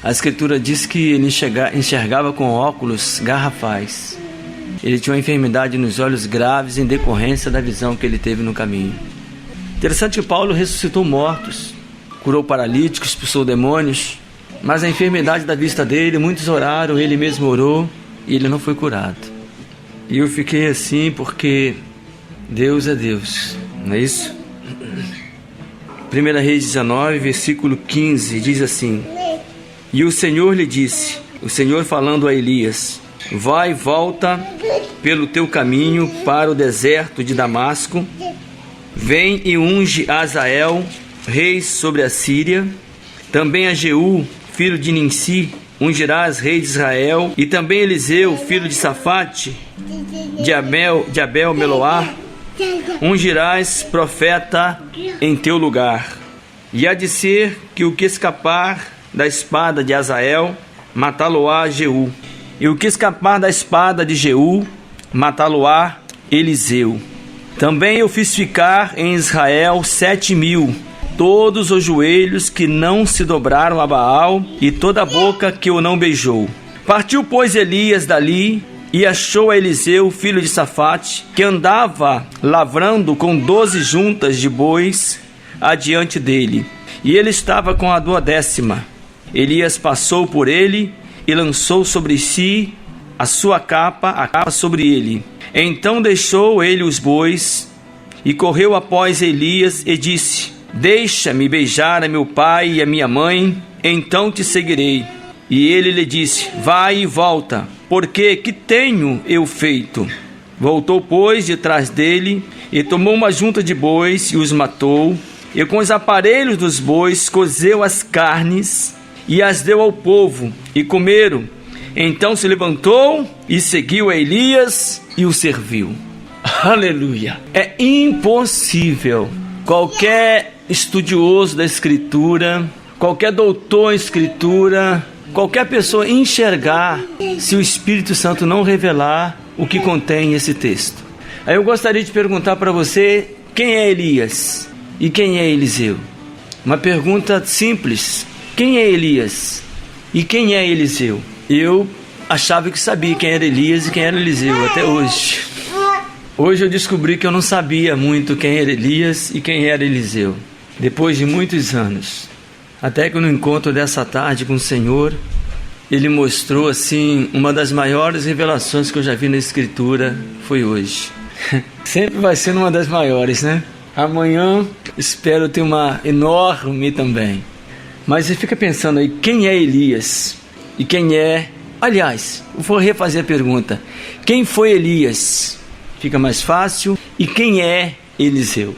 A Escritura diz que ele enxergava com óculos garrafais. Ele tinha uma enfermidade nos olhos graves em decorrência da visão que ele teve no caminho. Interessante que Paulo ressuscitou mortos, curou paralíticos, expulsou demônios, mas a enfermidade da vista dele, muitos oraram, ele mesmo orou e ele não foi curado. E eu fiquei assim porque Deus é Deus, não é isso? 1 Reis 19, versículo 15, diz assim: E o Senhor lhe disse, o Senhor falando a Elias: Vai e volta pelo teu caminho para o deserto de Damasco, vem e unge Azael, rei sobre a Síria, também a Jeú, filho de Ninsi, ungirás rei de Israel, e também Eliseu, filho de Safate, de Abel Meloá, ungirás profeta em teu lugar. E há de ser que o que escapar da espada de Azael, matá-lo-á Jeú, e o que escapar da espada de Jeú, matá-lo-á Eliseu. Também eu fiz ficar em Israel 7.000, todos os joelhos que não se dobraram a Baal, e toda a boca que o não beijou. Partiu, pois, Elias dali, e achou a Eliseu, filho de Safate, que andava lavrando com 12 juntas de bois adiante dele, e ele estava com a 12ª. Elias passou por ele e lançou sobre si a sua capa, a capa sobre ele. Então deixou ele os bois e correu após Elias e disse: Deixa-me beijar a meu pai e a minha mãe, então te seguirei. E ele lhe disse: Vai e volta, porque que tenho eu feito? Voltou, pois, de trás dele, e tomou uma junta de bois e os matou, e com os aparelhos dos bois cozeu as carnes e as deu ao povo, e comeram. Então se levantou e seguiu a Elias e o serviu. Aleluia! É impossível qualquer estudioso da Escritura, qualquer doutor em Escritura, qualquer pessoa enxergar se o Espírito Santo não revelar o que contém esse texto. Aí eu gostaria de perguntar para você: quem é Elias e quem é Eliseu? Uma pergunta simples: quem é Elias e quem é Eliseu? Eu achava que sabia quem era Elias e quem era Eliseu até hoje. Hoje eu descobri que eu não sabia muito quem era Elias e quem era Eliseu, depois de muitos anos. Até que no encontro dessa tarde com o Senhor, Ele mostrou assim, uma das maiores revelações que eu já vi na Escritura foi hoje. Sempre vai ser uma das maiores, né? Amanhã espero ter uma enorme também. Mas você fica pensando aí, quem é Elias? E quem é... Aliás, vou refazer a pergunta. Quem foi Elias? Fica mais fácil. E quem é Eliseu?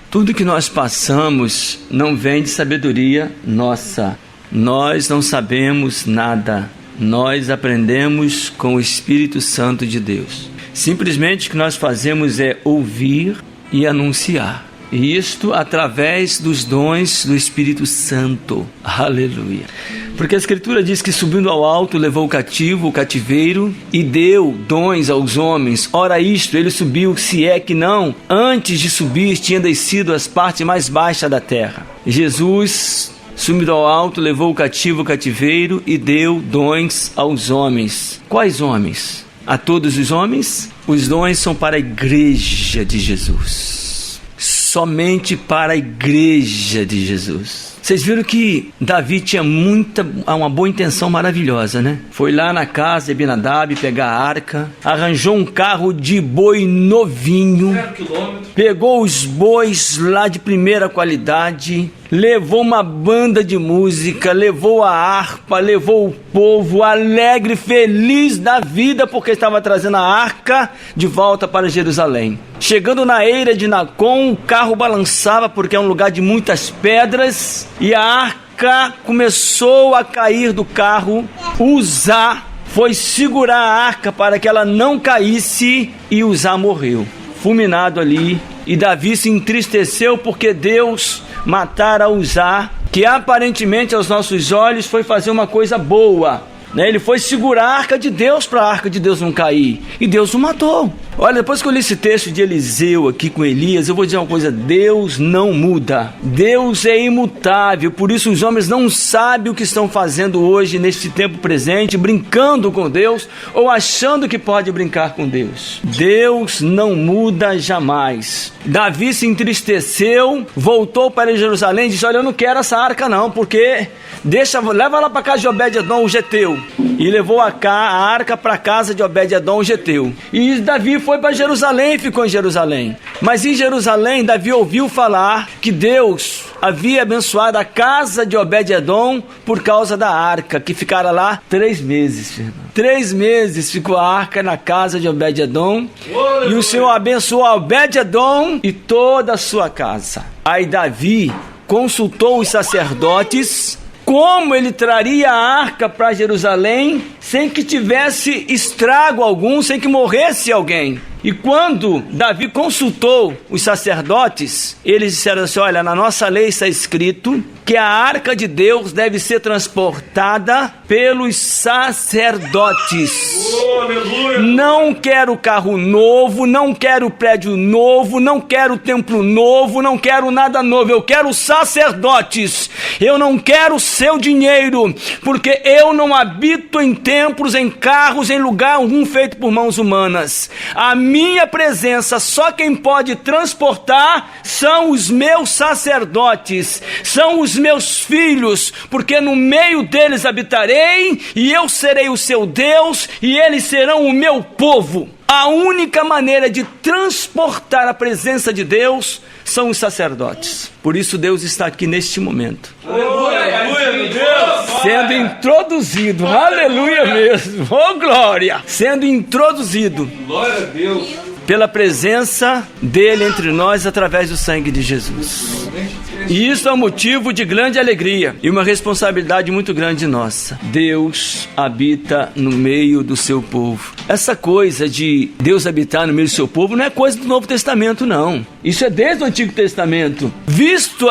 Tudo que nós passamos não vem de sabedoria nossa. Nós não sabemos nada. Nós aprendemos com o Espírito Santo de Deus. Simplesmente o que nós fazemos é ouvir e anunciar. E isto através dos dons do Espírito Santo. Aleluia. Porque a Escritura diz que subindo ao alto levou o cativeiro e deu dons aos homens. Ora isto, ele subiu, se é que não, antes de subir tinha descido às partes mais baixas da terra. Jesus, subindo ao alto, levou o cativeiro e deu dons aos homens. Quais homens? A todos os homens? Os dons são para a igreja de Jesus. Somente para a igreja de Jesus. Vocês viram que Davi tinha uma boa intenção maravilhosa, né? Foi lá na casa de Abinadab pegar a arca, arranjou um carro de boi novinho, pegou os bois lá de primeira qualidade, levou uma banda de música, levou a harpa, levou o povo alegre, feliz da vida, porque estava trazendo a arca de volta para Jerusalém. Chegando na eira de Nacon, o carro balançava porque é um lugar de muitas pedras, e a arca começou a cair do carro. Uzá foi segurar a arca para que ela não caísse, e Uzá morreu, fulminado ali. E Davi se entristeceu porque Deus matara Uzá, que aparentemente aos nossos olhos foi fazer uma coisa boa, né? Ele foi segurar a arca de Deus para a arca de Deus não cair, e Deus o matou. Olha, depois que eu li esse texto de Eliseu aqui com Elias, eu vou dizer uma coisa: Deus não muda, Deus é imutável. Por isso os homens não sabem o que estão fazendo hoje, neste tempo presente, brincando com Deus ou achando que pode brincar com Deus. Deus não muda jamais. Davi se entristeceu, voltou para Jerusalém e disse: olha, eu não quero essa arca não, porque leva lá para casa de Obed-edom, o geteu. E levou a arca para a casa de Obed-edom, o geteu. E Davi foi para Jerusalém e ficou em Jerusalém. Mas em Jerusalém, Davi ouviu falar que Deus havia abençoado a casa de Obed-edom por causa da arca, que ficara lá 3 meses. 3 meses ficou a arca na casa de Obed-edom. E o Senhor abençoou Obed-edom e toda a sua casa. Aí Davi consultou os sacerdotes como ele traria a arca para Jerusalém sem que tivesse estrago algum, sem que morresse alguém. E quando Davi consultou os sacerdotes, eles disseram assim: olha, na nossa lei está escrito que a arca de Deus deve ser transportada pelos sacerdotes. Não quero carro novo, não quero prédio novo, não quero templo novo, não quero nada novo. Eu quero sacerdotes. Eu não quero seu dinheiro, porque eu não habito em templos, em carros, em lugar algum feito por mãos humanas. A minha presença, só quem pode transportar são os meus sacerdotes, são os meus filhos, porque no meio deles habitarei, e eu serei o seu Deus, e eles serão o meu povo. A única maneira de transportar a presença de Deus são os sacerdotes. Por isso Deus está aqui neste momento, sendo introduzido, aleluia mesmo, oh glória, sendo introduzido, glória a Deus, pela presença dele entre nós através do sangue de Jesus. E isso é um motivo de grande alegria e uma responsabilidade muito grande nossa. Deus habita no meio do seu povo. Essa coisa de Deus habitar no meio do seu povo não é coisa do Novo Testamento, não. Isso é desde o Antigo Testamento. Visto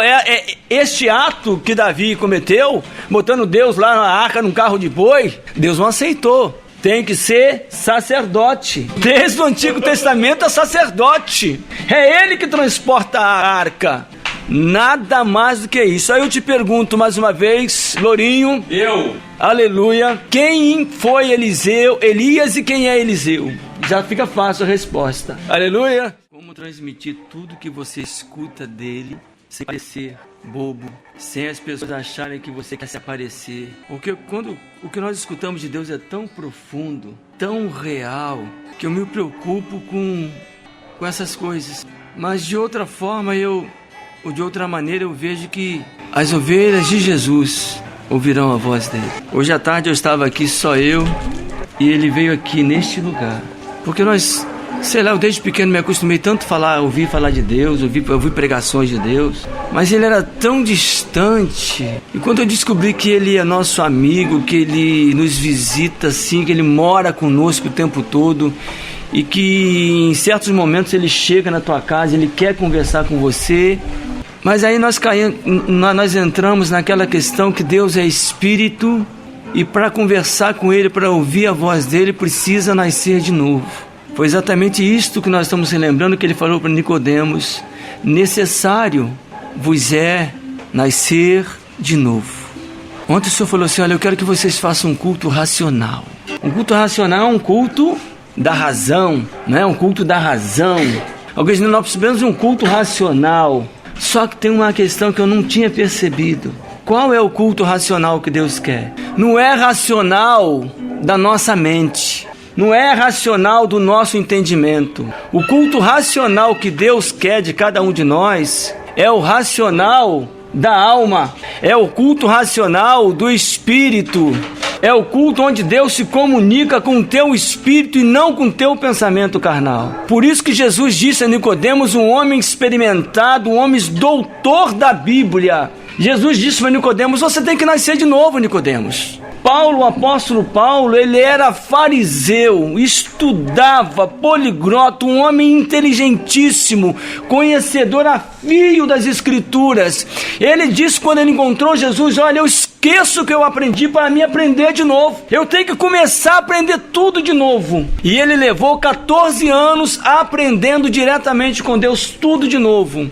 este ato que Davi cometeu, botando Deus lá na arca num carro de boi, Deus não aceitou. Tem que ser sacerdote. Desde o Antigo Testamento é sacerdote. É ele que transporta a arca. Nada mais do que isso. Aí eu te pergunto mais uma vez, Lourinho. Aleluia. Quem foi Elias e quem é Eliseu? Já fica fácil a resposta. Aleluia. Como transmitir tudo que você escuta dele sem parecer bobo, sem as pessoas acharem que você quer se aparecer. Porque o que nós escutamos de Deus é tão profundo, tão real, que eu me preocupo com essas coisas. Mas de outra forma ou de outra maneira eu vejo que as ovelhas de Jesus ouvirão a voz dele. Hoje à tarde eu estava aqui só eu, e ele veio aqui neste lugar, porque nós, sei lá, eu desde pequeno me acostumei tanto a ouvir falar de Deus, ouvir pregações de Deus, mas ele era tão distante. E quando eu descobri que ele é nosso amigo, que ele nos visita assim, que ele mora conosco o tempo todo, e que em certos momentos ele chega na tua casa, ele quer conversar com você. Mas aí nós entramos naquela questão que Deus é Espírito, e para conversar com Ele, para ouvir a voz dEle, precisa nascer de novo. Foi exatamente isto que nós estamos relembrando, que Ele falou para Nicodemos: necessário vos é nascer de novo. Ontem o Senhor falou assim: olha, eu quero que vocês façam um culto racional. Um culto racional é um culto da razão, não é um culto da razão. Alguns de nós precisamos de um culto racional. Só que tem uma questão que eu não tinha percebido. Qual é o culto racional que Deus quer? Não é racional da nossa mente, não é racional do nosso entendimento. O culto racional que Deus quer de cada um de nós é o racional da alma, é o culto racional do Espírito. É o culto onde Deus se comunica com o teu espírito e não com o teu pensamento carnal. Por isso que Jesus disse a Nicodemos, um homem experimentado, um homem doutor da Bíblia. Jesus disse para Nicodemos: você tem que nascer de novo, Nicodemos. Paulo, o apóstolo Paulo, ele era fariseu, estudava, poliglota, um homem inteligentíssimo, conhecedor a fio das Escrituras. Ele disse, quando ele encontrou Jesus: olha, eu esqueço o que eu aprendi para me aprender de novo. Eu tenho que começar a aprender tudo de novo. E ele levou 14 anos aprendendo diretamente com Deus tudo de novo.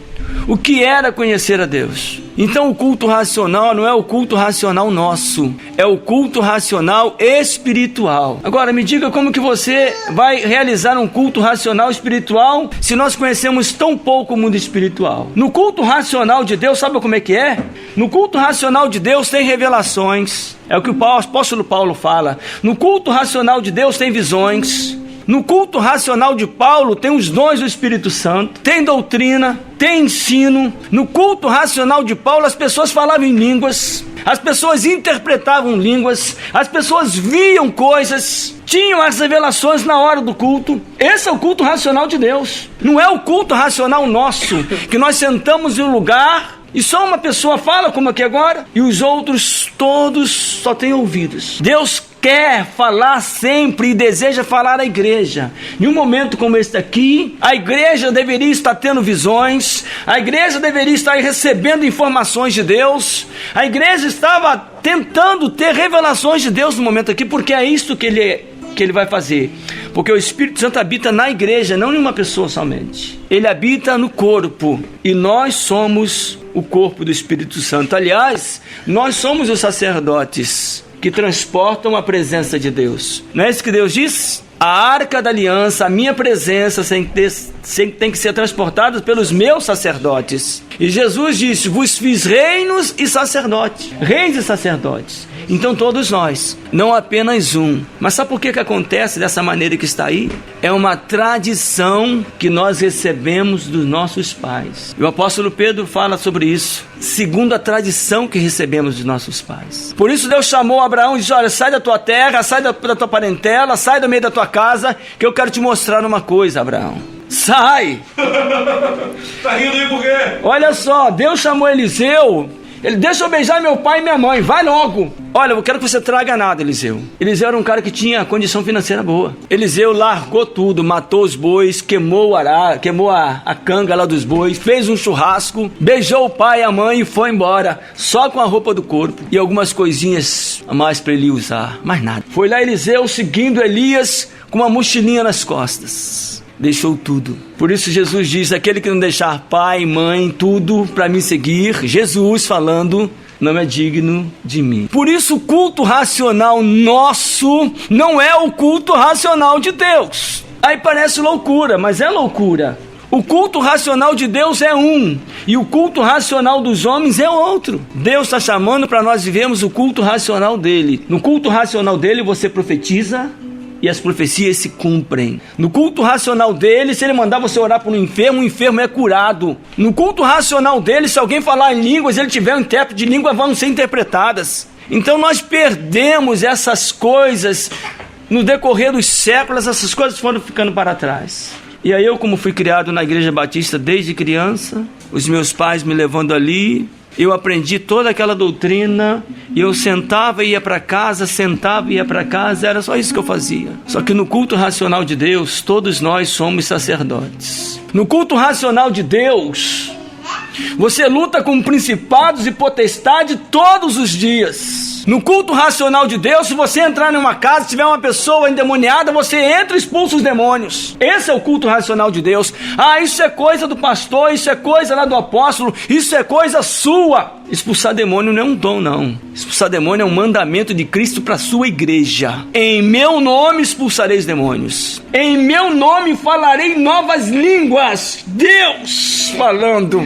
O que era conhecer a Deus? Então o culto racional não é o culto racional nosso, é o culto racional espiritual. Agora me diga como que você vai realizar um culto racional espiritual se nós conhecemos tão pouco o mundo espiritual. No culto racional de Deus, sabe como é que é? No culto racional de Deus tem revelações, é o que o apóstolo Paulo fala. No culto racional de Deus tem visões. No culto racional de Paulo tem os dons do Espírito Santo, tem doutrina, tem ensino. No culto racional de Paulo as pessoas falavam em línguas, as pessoas interpretavam línguas, as pessoas viam coisas, tinham as revelações na hora do culto. Esse é o culto racional de Deus. Não é o culto racional nosso, que nós sentamos em um lugar e só uma pessoa fala, como aqui agora, e os outros todos só têm ouvidos. Deus quer falar sempre e deseja falar à igreja. Em um momento como este aqui, a igreja deveria estar tendo visões, a igreja deveria estar recebendo informações de Deus, a igreja estava tentando ter revelações de Deus no momento aqui, porque é isso que ele vai fazer. Porque o Espírito Santo habita na igreja, não em uma pessoa somente. Ele habita no corpo e nós somos o corpo do Espírito Santo. Aliás, nós somos os sacerdotes que transportam a presença de Deus. Não é isso que Deus diz? A arca da aliança, a minha presença tem que ser transportada pelos meus sacerdotes. E Jesus disse: vos fiz reinos e sacerdotes. Reis e sacerdotes. Então todos nós, não apenas um. Mas sabe por que acontece dessa maneira que está aí? É uma tradição que nós recebemos dos nossos pais. E o apóstolo Pedro fala sobre isso, segundo a tradição que recebemos dos nossos pais. Por isso Deus chamou Abraão e disse: olha, sai da tua terra, sai da tua parentela, sai do meio da tua casa, que eu quero te mostrar uma coisa, Abraão. Sai! Tá rindo aí por quê? Olha só, Deus chamou Eliseu. Ele: deixa eu beijar meu pai e minha mãe, vai logo. Olha, eu quero que você traga nada, Eliseu. Eliseu era um cara que tinha condição financeira boa. Eliseu largou tudo, matou os bois, queimou a canga lá dos bois, fez um churrasco, beijou o pai e a mãe e foi embora, só com a roupa do corpo e algumas coisinhas a mais para ele usar, mais nada. Foi lá Eliseu seguindo Elias com uma mochilinha nas costas. Deixou tudo. Por isso Jesus diz: aquele que não deixar pai, mãe, tudo para me seguir, Jesus falando, não é digno de mim. Por isso o culto racional nosso não é o culto racional de Deus. Aí parece loucura, mas é loucura. O culto racional de Deus é um, e o culto racional dos homens é outro. Deus está chamando para nós vivermos o culto racional dele. No culto racional dele você profetiza e as profecias se cumprem. No culto racional dele, se ele mandar você orar por um enfermo, o enfermo é curado. No culto racional dele, se alguém falar em línguas, ele tiver um intérprete de língua, vão ser interpretadas. Então nós perdemos essas coisas no decorrer dos séculos, essas coisas foram ficando para trás. E aí eu, como fui criado na Igreja Batista desde criança, os meus pais me levando ali, eu aprendi toda aquela doutrina, e eu sentava e ia para casa, era só isso que eu fazia. Só que no culto racional de Deus, todos nós somos sacerdotes. No culto racional de Deus, você luta com principados e potestades todos os dias. No culto racional de Deus, se você entrar numa casa, se tiver uma pessoa endemoniada, você entra e expulsa os demônios. Esse é o culto racional de Deus. Ah, isso é coisa do pastor, isso é coisa lá do apóstolo, isso é coisa sua. Expulsar demônio não é um dom, não. Expulsar demônio é um mandamento de Cristo para a sua igreja. Em meu nome expulsarei os demônios. Em meu nome falarei novas línguas. Deus falando.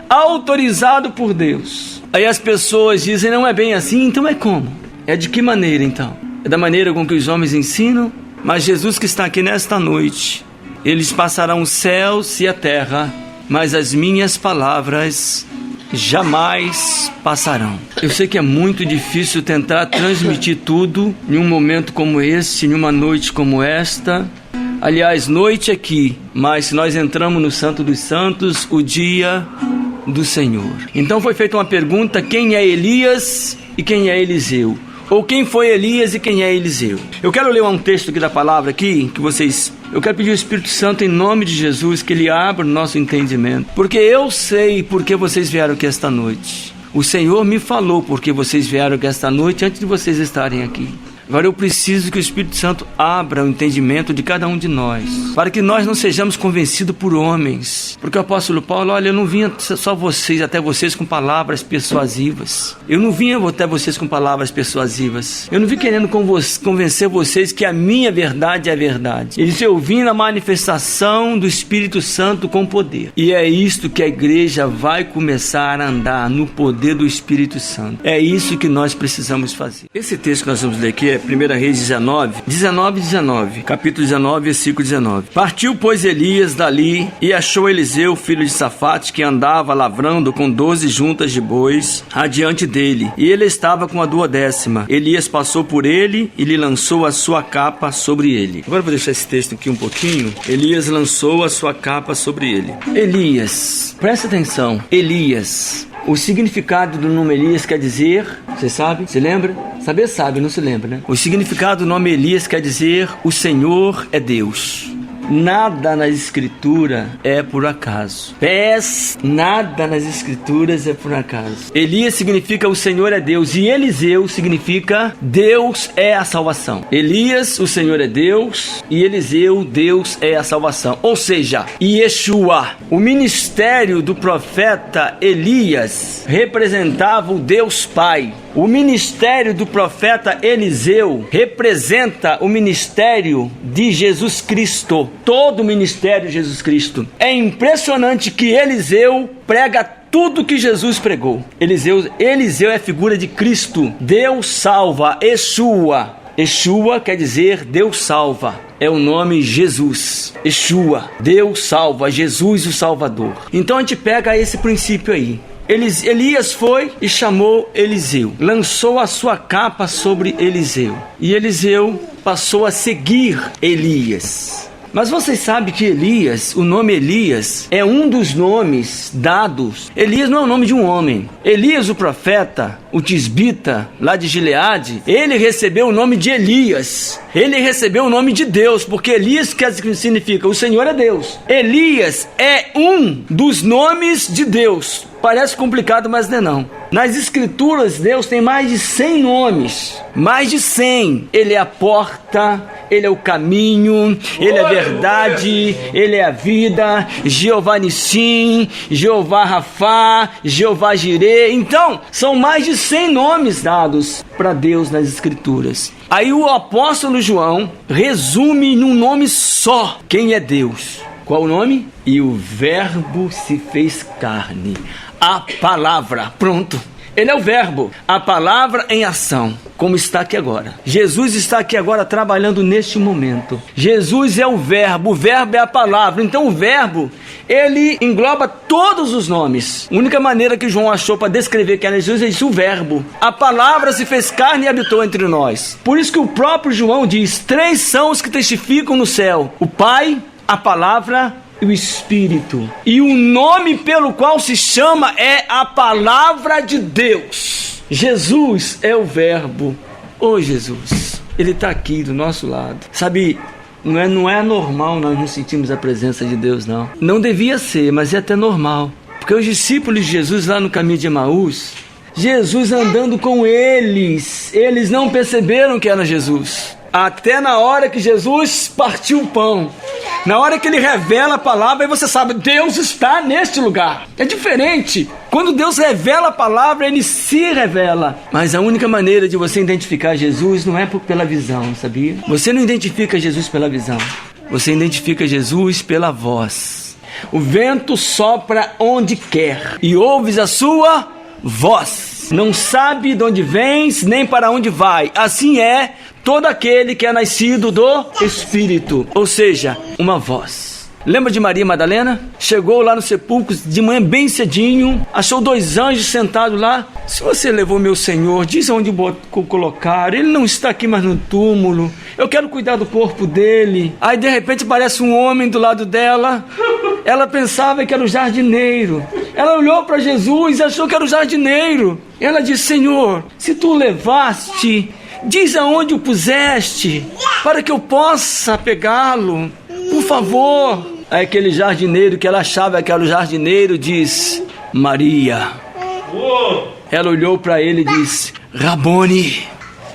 Autorizado por Deus. Aí as pessoas dizem: não é bem assim, então é como? É de que maneira então? É da maneira com que os homens ensinam? Mas Jesus que está aqui nesta noite, eles passarão os céus e a terra, mas as minhas palavras jamais passarão. Eu sei que é muito difícil tentar transmitir tudo em um momento como este, em uma noite como esta. Aliás, noite aqui, mas se nós entramos no Santo dos Santos, o dia do Senhor. Então foi feita uma pergunta: quem é Elias e quem é Eliseu? Ou quem foi Elias e quem é Eliseu? Eu quero ler um texto aqui da palavra aqui, eu quero pedir ao Espírito Santo, em nome de Jesus, que ele abra o nosso entendimento, porque eu sei porque vocês vieram aqui esta noite. O Senhor me falou porque vocês vieram aqui esta noite antes de vocês estarem aqui. Agora eu preciso que o Espírito Santo abra o entendimento de cada um de nós, para que nós não sejamos convencidos por homens. Porque o apóstolo Paulo, olha, eu não vinha só até vocês com palavras persuasivas. Eu não vinha até vocês com palavras persuasivas. Eu não vim querendo convencer vocês que a minha verdade é a verdade. Ele disse, eu vim na manifestação do Espírito Santo com poder. E é isto que a igreja vai começar a andar, no poder do Espírito Santo. É isso que nós precisamos fazer. Esse texto que nós vamos ler aqui é 1 Reis 19, capítulo 19, versículo 19. Partiu, pois, Elias dali e achou Eliseu, filho de Safate, que andava lavrando com 12 juntas de bois adiante dele, e ele estava com a 12ª. Elias passou por ele e lhe lançou a sua capa sobre ele. Agora eu vou deixar esse texto aqui um pouquinho. Elias lançou a sua capa sobre ele. Elias, presta atenção, Elias. O significado do nome Elias quer dizer, você sabe? Se lembra? Saber sabe, não se lembra, né? O significado do nome Elias quer dizer, o Senhor é Deus. Nada na escritura é por acaso. Nada nas escrituras é por acaso. Elias significa o Senhor é Deus, e Eliseu significa Deus é a salvação. Elias, o Senhor é Deus, e Eliseu, Deus é a salvação. Ou seja, Yeshua. O ministério do profeta Elias representava o Deus Pai. O ministério do profeta Eliseu representa o ministério de Jesus Cristo. Todo o ministério de Jesus Cristo. É impressionante que Eliseu prega tudo que Jesus pregou. Eliseu é figura de Cristo. Deus salva, Yeshua. Yeshua quer dizer Deus salva. É o nome Jesus. Yeshua, Deus salva, Jesus o Salvador. Então a gente pega esse princípio aí. Elias foi e chamou Eliseu, lançou a sua capa sobre Eliseu, e Eliseu passou a seguir Elias. Mas vocês sabem que Elias, o nome Elias, é um dos nomes dados. Elias não é o nome de um homem. Elias, o profeta, o tisbita, lá de Gileade, ele recebeu o nome de Elias. Ele recebeu o nome de Deus, porque Elias significa o Senhor é Deus. Elias é um dos nomes de Deus. Parece complicado, mas não é não. Nas escrituras, Deus tem mais de 100 nomes. Mais de 100. Ele é a porta, Ele é o caminho, Ele é a verdade, Ele é a vida, Jeová Nissim, Jeová Rafá, Jeová Jireh. Então, são mais de 100 nomes dados para Deus nas escrituras. Aí o apóstolo João resume num nome só quem é Deus. Qual o nome? E o verbo se fez carne. A palavra, pronto. Ele é o verbo, a palavra em ação, como está aqui agora. Jesus está aqui agora trabalhando neste momento. Jesus é o verbo é a palavra. Então o verbo, ele engloba todos os nomes. A única maneira que João achou para descrever que era Jesus é isso, o verbo. A palavra se fez carne e habitou entre nós. Por isso que o próprio João diz, 3 são os que testificam no céu: o Pai, a palavra e o Espírito. E o nome pelo qual se chama é a palavra de Deus. Jesus é o verbo. Ô Jesus, Ele está aqui do nosso lado. Sabe, não é normal nós não sentirmos a presença de Deus, não. Não devia ser, mas é até normal. Porque os discípulos de Jesus lá no caminho de Emaús, Jesus andando com eles não perceberam que era Jesus. Até na hora que Jesus partiu o pão, na hora que Ele revela a palavra, aí você sabe, Deus está neste lugar. É diferente. Quando Deus revela a palavra, Ele se revela. Mas a única maneira de você identificar Jesus não é pela visão, sabia? Você não identifica Jesus pela visão. Você identifica Jesus pela voz. O vento sopra onde quer e ouves a sua voz. Não sabe de onde vens, nem para onde vai. Assim é todo aquele que é nascido do Espírito, ou seja, uma voz. Lembra de Maria Madalena? Chegou lá no sepulcro de manhã bem cedinho, achou 2 anjos sentados lá. Se você levou meu Senhor, diz onde colocar. Ele não está aqui mais no túmulo. Eu quero cuidar do corpo dele. Aí de repente aparece um homem do lado dela. Ela pensava que era o jardineiro. Ela olhou para Jesus e achou que era o jardineiro. Ela disse, Senhor, se tu o levaste, diz aonde o puseste, para que eu possa pegá-lo, por favor. Aí aquele jardineiro que ela achava que era o jardineiro diz, Maria. ela olhou para ele e disse: Rabone,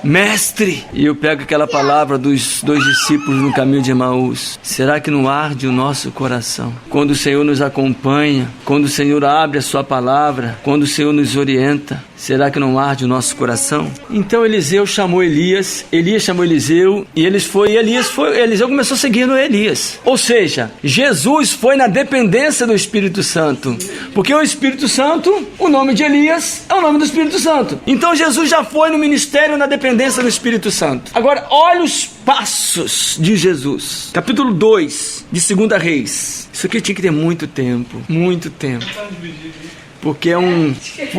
mestre. E eu pego aquela palavra dos 2 discípulos no caminho de Emaús. Será que não arde o nosso coração? Quando o Senhor nos acompanha, quando o Senhor abre a sua palavra, quando o Senhor nos orienta, será que não arde o nosso coração? Então Eliseu chamou Elias, Elias chamou Eliseu, e Eliseu começou seguindo Elias. Ou seja, Jesus foi na dependência do Espírito Santo, porque o Espírito Santo, o nome de Elias é o nome do Espírito Santo. Então Jesus já foi no ministério na dependência do Espírito Santo. Agora, olha os passos de Jesus. Capítulo 2 de 2 Reis. Isso aqui tinha que ter muito tempo,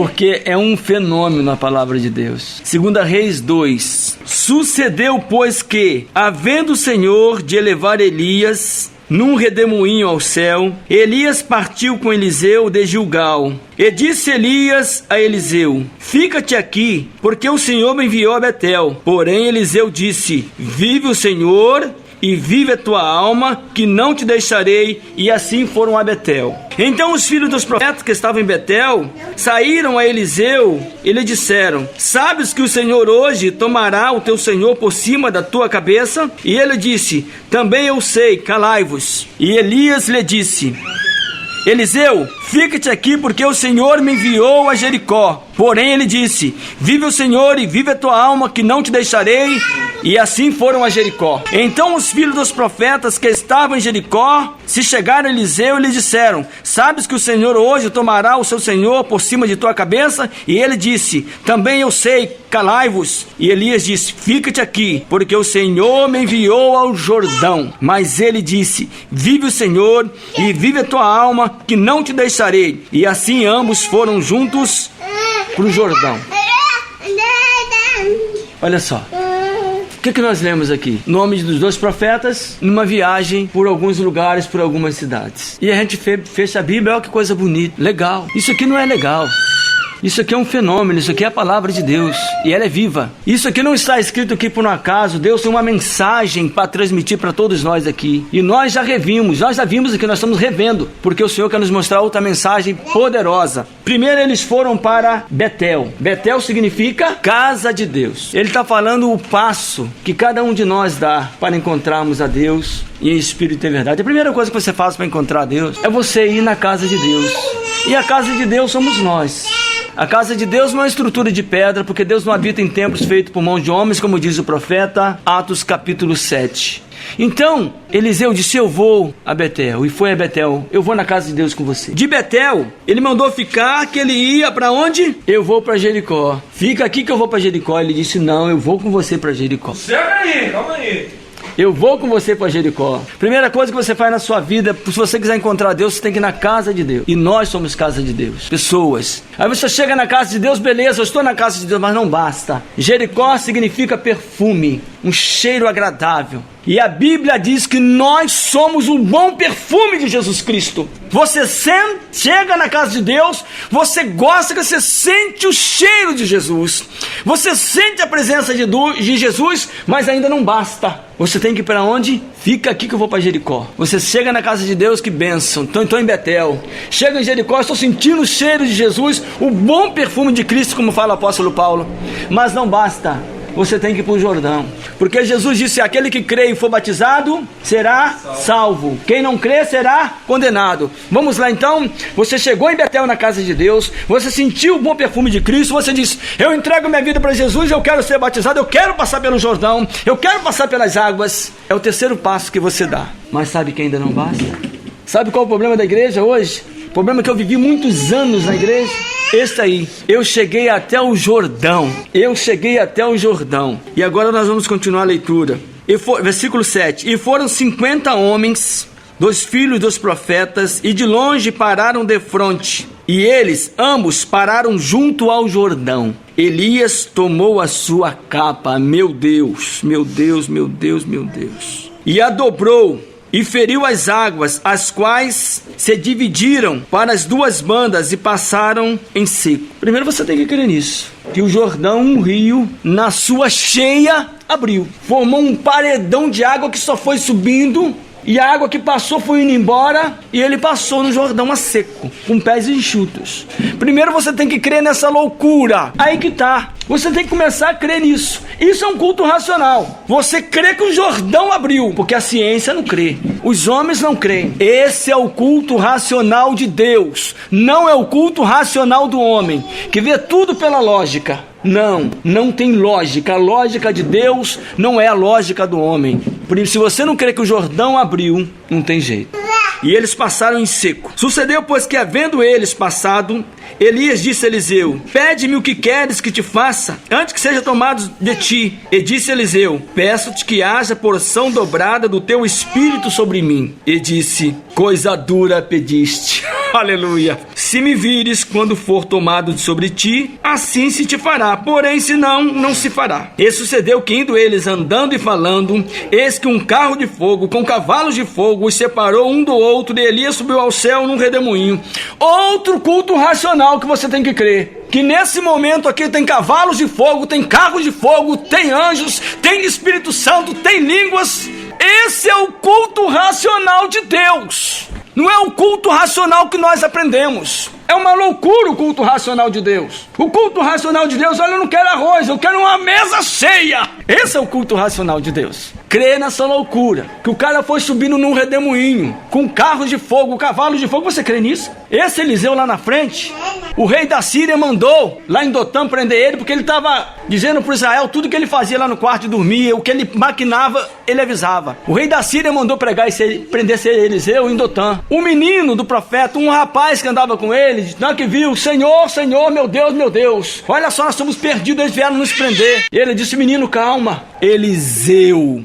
porque é um fenômeno a palavra de Deus. 2 Reis 2. Sucedeu, pois, que, havendo o Senhor de elevar Elias num redemoinho ao céu, Elias partiu com Eliseu de Gilgal. E disse Elias a Eliseu: fica-te aqui, porque o Senhor me enviou a Betel. Porém Eliseu disse: vive o Senhor e vive a tua alma, que não te deixarei. E assim foram a Betel. Então os filhos dos profetas que estavam em Betel saíram a Eliseu e lhe disseram: sabes que o Senhor hoje tomará o teu senhor por cima da tua cabeça? E ele disse: também eu sei, calai-vos. E Elias lhe disse: Eliseu, fica-te aqui, porque o Senhor me enviou a Jericó. Porém ele disse: vive o Senhor e vive a tua alma, que não te deixarei. E assim foram a Jericó. Então os filhos dos profetas que estavam em Jericó se chegaram a Eliseu e lhe disseram: sabes que o Senhor hoje tomará o seu senhor por cima de tua cabeça? E ele disse: também eu sei, calai-vos. E Elias disse: fica-te aqui, porque o Senhor me enviou ao Jordão. Mas ele disse: vive o Senhor e vive a tua alma, que não te deixarei. E assim ambos foram juntos para o Jordão. Olha só, o que nós lemos aqui? Nome dos 2 profetas numa viagem por alguns lugares, por algumas cidades. E a gente fecha a Bíblia, olha que coisa bonita, legal. Isso aqui não é legal. Isso aqui é um fenômeno, isso aqui é a palavra de Deus, e ela é viva. Isso aqui não está escrito aqui por um acaso. Deus tem uma mensagem para transmitir para todos nós aqui, e nós já vimos aqui, nós estamos revendo, porque o Senhor quer nos mostrar outra mensagem poderosa. Primeiro eles foram para Betel. Betel significa casa de Deus. Ele está falando o passo que cada um de nós dá para encontrarmos a Deus e em espírito e verdade. A primeira coisa que você faz para encontrar a Deus é você ir na casa de Deus, e a casa de Deus somos nós. A casa de Deus não é uma estrutura de pedra, porque Deus não habita em templos feitos por mãos de homens, como diz o profeta, Atos capítulo 7. Então, Eliseu disse: eu vou a Betel, e foi a Betel. Eu vou na casa de Deus com você. De Betel, ele mandou ficar, que ele ia para onde? Eu vou para Jericó. Fica aqui que eu vou para Jericó. Ele disse: não, eu vou com você para Jericó. Calma aí. Eu vou com você para Jericó. Primeira coisa que você faz na sua vida, se você quiser encontrar Deus, você tem que ir na casa de Deus. E nós somos casa de Deus. Pessoas. Aí você chega na casa de Deus, beleza, eu estou na casa de Deus, mas não basta. Jericó significa perfume, um cheiro agradável. E a Bíblia diz que nós somos o bom perfume de Jesus Cristo. Você chega na casa de Deus, você gosta, que você sente o cheiro de Jesus. Você sente a presença de Jesus, mas ainda não basta. Você tem que ir para onde? Fica aqui que eu vou para Jericó. Você chega na casa de Deus, que bênção. Estou em Betel. Chega em Jericó, estou sentindo o cheiro de Jesus, o bom perfume de Cristo, como fala o apóstolo Paulo. Mas não basta. Você tem que ir para o Jordão, porque Jesus disse: aquele que crê e for batizado será salvo, quem não crê será condenado. Vamos lá então. Você chegou em Betel, na casa de Deus, você sentiu o bom perfume de Cristo, você disse: eu entrego minha vida para Jesus, eu quero ser batizado, eu quero passar pelo Jordão, eu quero passar pelas águas. É o terceiro passo que você dá. Mas sabe que ainda não basta? Sabe qual é o problema da igreja hoje? O problema é que eu vivi muitos anos na igreja. Esse aí, eu cheguei até o Jordão. E agora nós vamos continuar a leitura. Versículo 7. E foram 50 homens, dos filhos dos profetas, e de longe pararam defronte. E eles, ambos, pararam junto ao Jordão. Elias tomou a sua capa. Meu Deus. E a dobrou. E feriu as águas, as quais se dividiram para as 2 bandas e passaram em seco. Primeiro você tem que crer nisso, que o Jordão, um rio, na sua cheia, abriu. Formou um paredão de água que só foi subindo E a água que passou foi indo embora, e ele passou no Jordão a seco, com pés enxutos. Primeiro você tem que crer nessa loucura. Aí que tá. Você tem que começar a crer nisso. Isso é um culto racional. Você crê que o Jordão abriu, porque a ciência não crê. Os homens não creem. Esse é o culto racional de Deus. Não é o culto racional do homem, que vê tudo pela lógica. Não tem lógica. A lógica de Deus não é a lógica do homem. Por isso, se você não crê que o Jordão abriu, não tem jeito. E eles passaram em seco. Sucedeu, pois, que havendo eles passado, Elias disse a Eliseu: pede-me o que queres que te faça, antes que seja tomado de ti. E disse Eliseu: peço-te que haja porção dobrada do teu espírito sobre mim. E disse: coisa dura pediste. Aleluia. Se me vires quando for tomado sobre ti, assim se te fará. Porém, se não, não se fará. E sucedeu que, indo eles andando e falando, eis que um carro de fogo com cavalos de fogo os separou um do outro, e Elias subiu ao céu num redemoinho. Outro culto racional que você tem que crer. Que nesse momento aqui tem cavalos de fogo, tem carros de fogo, tem anjos, tem Espírito Santo, tem línguas. Esse é o culto racional de Deus. Não é o culto racional que nós aprendemos. É uma loucura o culto racional de Deus. O culto racional de Deus, olha, eu não quero arroz, eu quero uma mesa cheia. Esse é o culto racional de Deus. Crê nessa loucura, que o cara foi subindo num redemoinho, com carros de fogo, cavalos de fogo. Você crê nisso? Esse Eliseu lá na frente, o rei da Síria mandou lá em Dotã prender ele, porque ele estava dizendo para Israel tudo que ele fazia lá no quarto de dormir, o que ele maquinava, ele avisava. O rei da Síria mandou prender esse Eliseu em Dotã. O menino do profeta, um rapaz que andava com ele, não que viu: Senhor, Senhor, meu Deus, olha só, nós somos perdidos, eles vieram nos prender. E ele disse: menino, calma. Eliseu.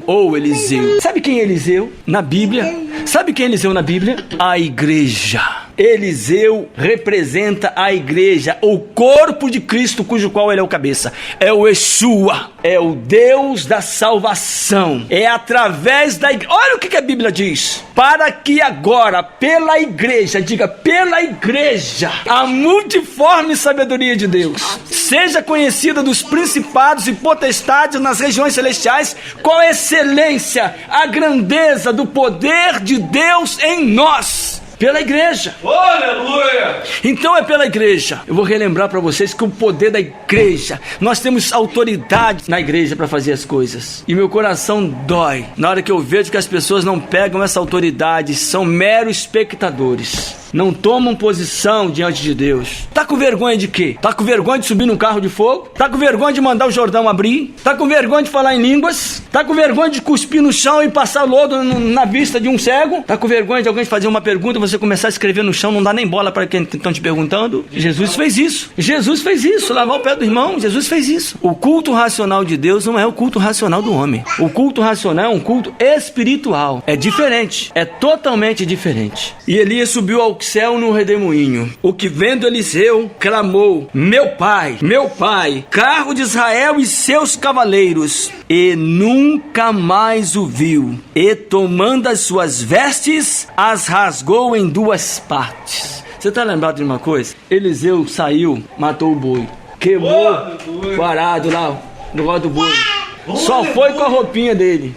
Sabe quem é Eliseu na Bíblia? A igreja. Eliseu representa a igreja, o corpo de Cristo, cujo qual ele é o cabeça. É o Yeshua, é o Deus da salvação. É através da igreja. Olha o que a Bíblia diz: para que agora, pela igreja, diga pela igreja, a multiforme sabedoria de Deus seja conhecida dos principados e potestades nas regiões celestiais, com a excelência, a grandeza do poder de Deus em nós. Pela igreja. Aleluia! Então é pela igreja. Eu vou relembrar para vocês que o poder da igreja, nós temos autoridade na igreja para fazer as coisas. E meu coração dói na hora que eu vejo que as pessoas não pegam essa autoridade, são meros espectadores. Não tomam posição diante de Deus. Tá com vergonha de quê? Tá com vergonha de subir num carro de fogo? Tá com vergonha de mandar o Jordão abrir? Tá com vergonha de falar em línguas? Tá com vergonha de cuspir no chão e passar lodo na vista de um cego? Tá com vergonha de alguém fazer uma pergunta e você começar a escrever no chão, não dá nem bola para quem estão te perguntando? Jesus fez isso. Lavar o pé do irmão, Jesus fez isso. O culto racional de Deus não é o culto racional do homem. O culto racional é um culto espiritual. É diferente. É totalmente diferente. E Elias subiu ao céu no redemoinho. O que vendo Eliseu clamou: meu pai, carro de Israel e seus cavaleiros. E nunca mais o viu. E tomando as suas vestes, as rasgou em duas partes. Você está lembrado de uma coisa? Eliseu saiu, matou o boi, queimou o arado lá no lado do boi. Só foi com a roupinha dele.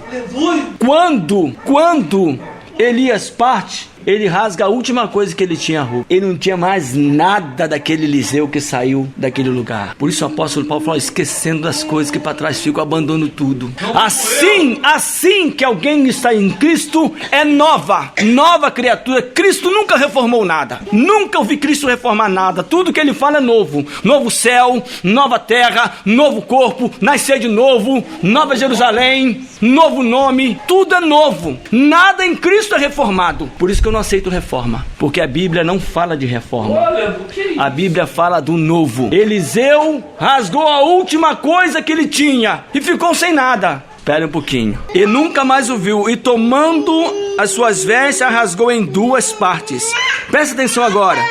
Quando Elias parte, ele rasga a última coisa que ele tinha, a roupa. Ele não tinha mais nada daquele Eliseu que saiu daquele lugar. Por isso o apóstolo Paulo falou: esquecendo das coisas que para trás ficam, abandono tudo. Assim que alguém está em Cristo, é nova criatura. Cristo nunca reformou nada. Nunca ouvi Cristo reformar nada. Tudo que ele fala é novo. Novo céu, nova terra, novo corpo, nascer de novo, nova Jerusalém, novo nome. Tudo é novo. Nada em Cristo é reformado. Por isso que eu não aceito reforma, porque a Bíblia não fala de reforma. A Bíblia fala do novo. Eliseu rasgou a última coisa que ele tinha e ficou sem nada. Espera um pouquinho. E nunca mais o viu, e tomando as suas vestes, a rasgou em duas partes. Presta atenção agora.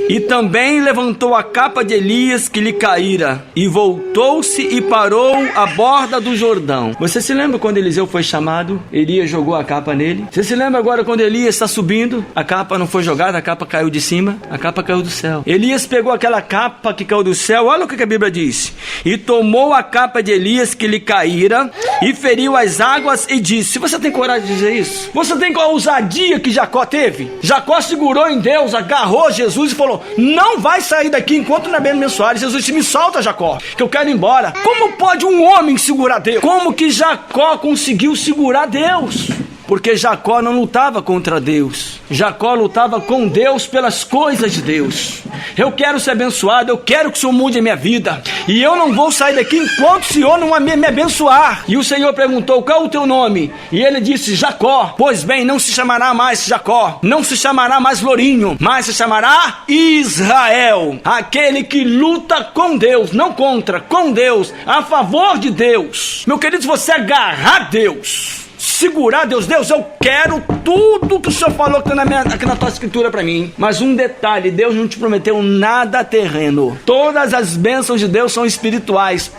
E também levantou a capa de Elias que lhe caíra, e voltou-se e parou à borda do Jordão. Você se lembra quando Eliseu foi chamado? Elias jogou a capa nele. Você se lembra agora quando Elias está subindo? A capa não foi jogada, a capa caiu de cima, a capa caiu do céu. Elias pegou aquela capa que caiu do céu, olha o que a Bíblia diz. E tomou a capa de Elias que lhe caíra, e feriu as águas e disse: você tem coragem de dizer isso? Você tem a ousadia que Jacó teve? Jacó segurou em Deus, agarrou Jesus e falou: não vai sair daqui enquanto não é bem abençoado. Jesus disse: me solta, Jacó, que eu quero ir embora. Como pode um homem segurar Deus? Como que Jacó conseguiu segurar Deus? Porque Jacó não lutava contra Deus. Jacó lutava com Deus pelas coisas de Deus. Eu quero ser abençoado, eu quero que o Senhor mude a minha vida. E eu não vou sair daqui enquanto o Senhor não me abençoar. E o Senhor perguntou: qual é o teu nome? E ele disse: Jacó. Pois bem, não se chamará mais Jacó, não se chamará mais Lourinho, mas se chamará Israel. Aquele que luta com Deus, não contra, com Deus, a favor de Deus. Meu querido, se você agarrar Deus, segurar Deus, eu quero tudo que o Senhor falou aqui na tua escritura para mim. Mas um detalhe: Deus não te prometeu nada terreno. Todas as bênçãos de Deus são espirituais.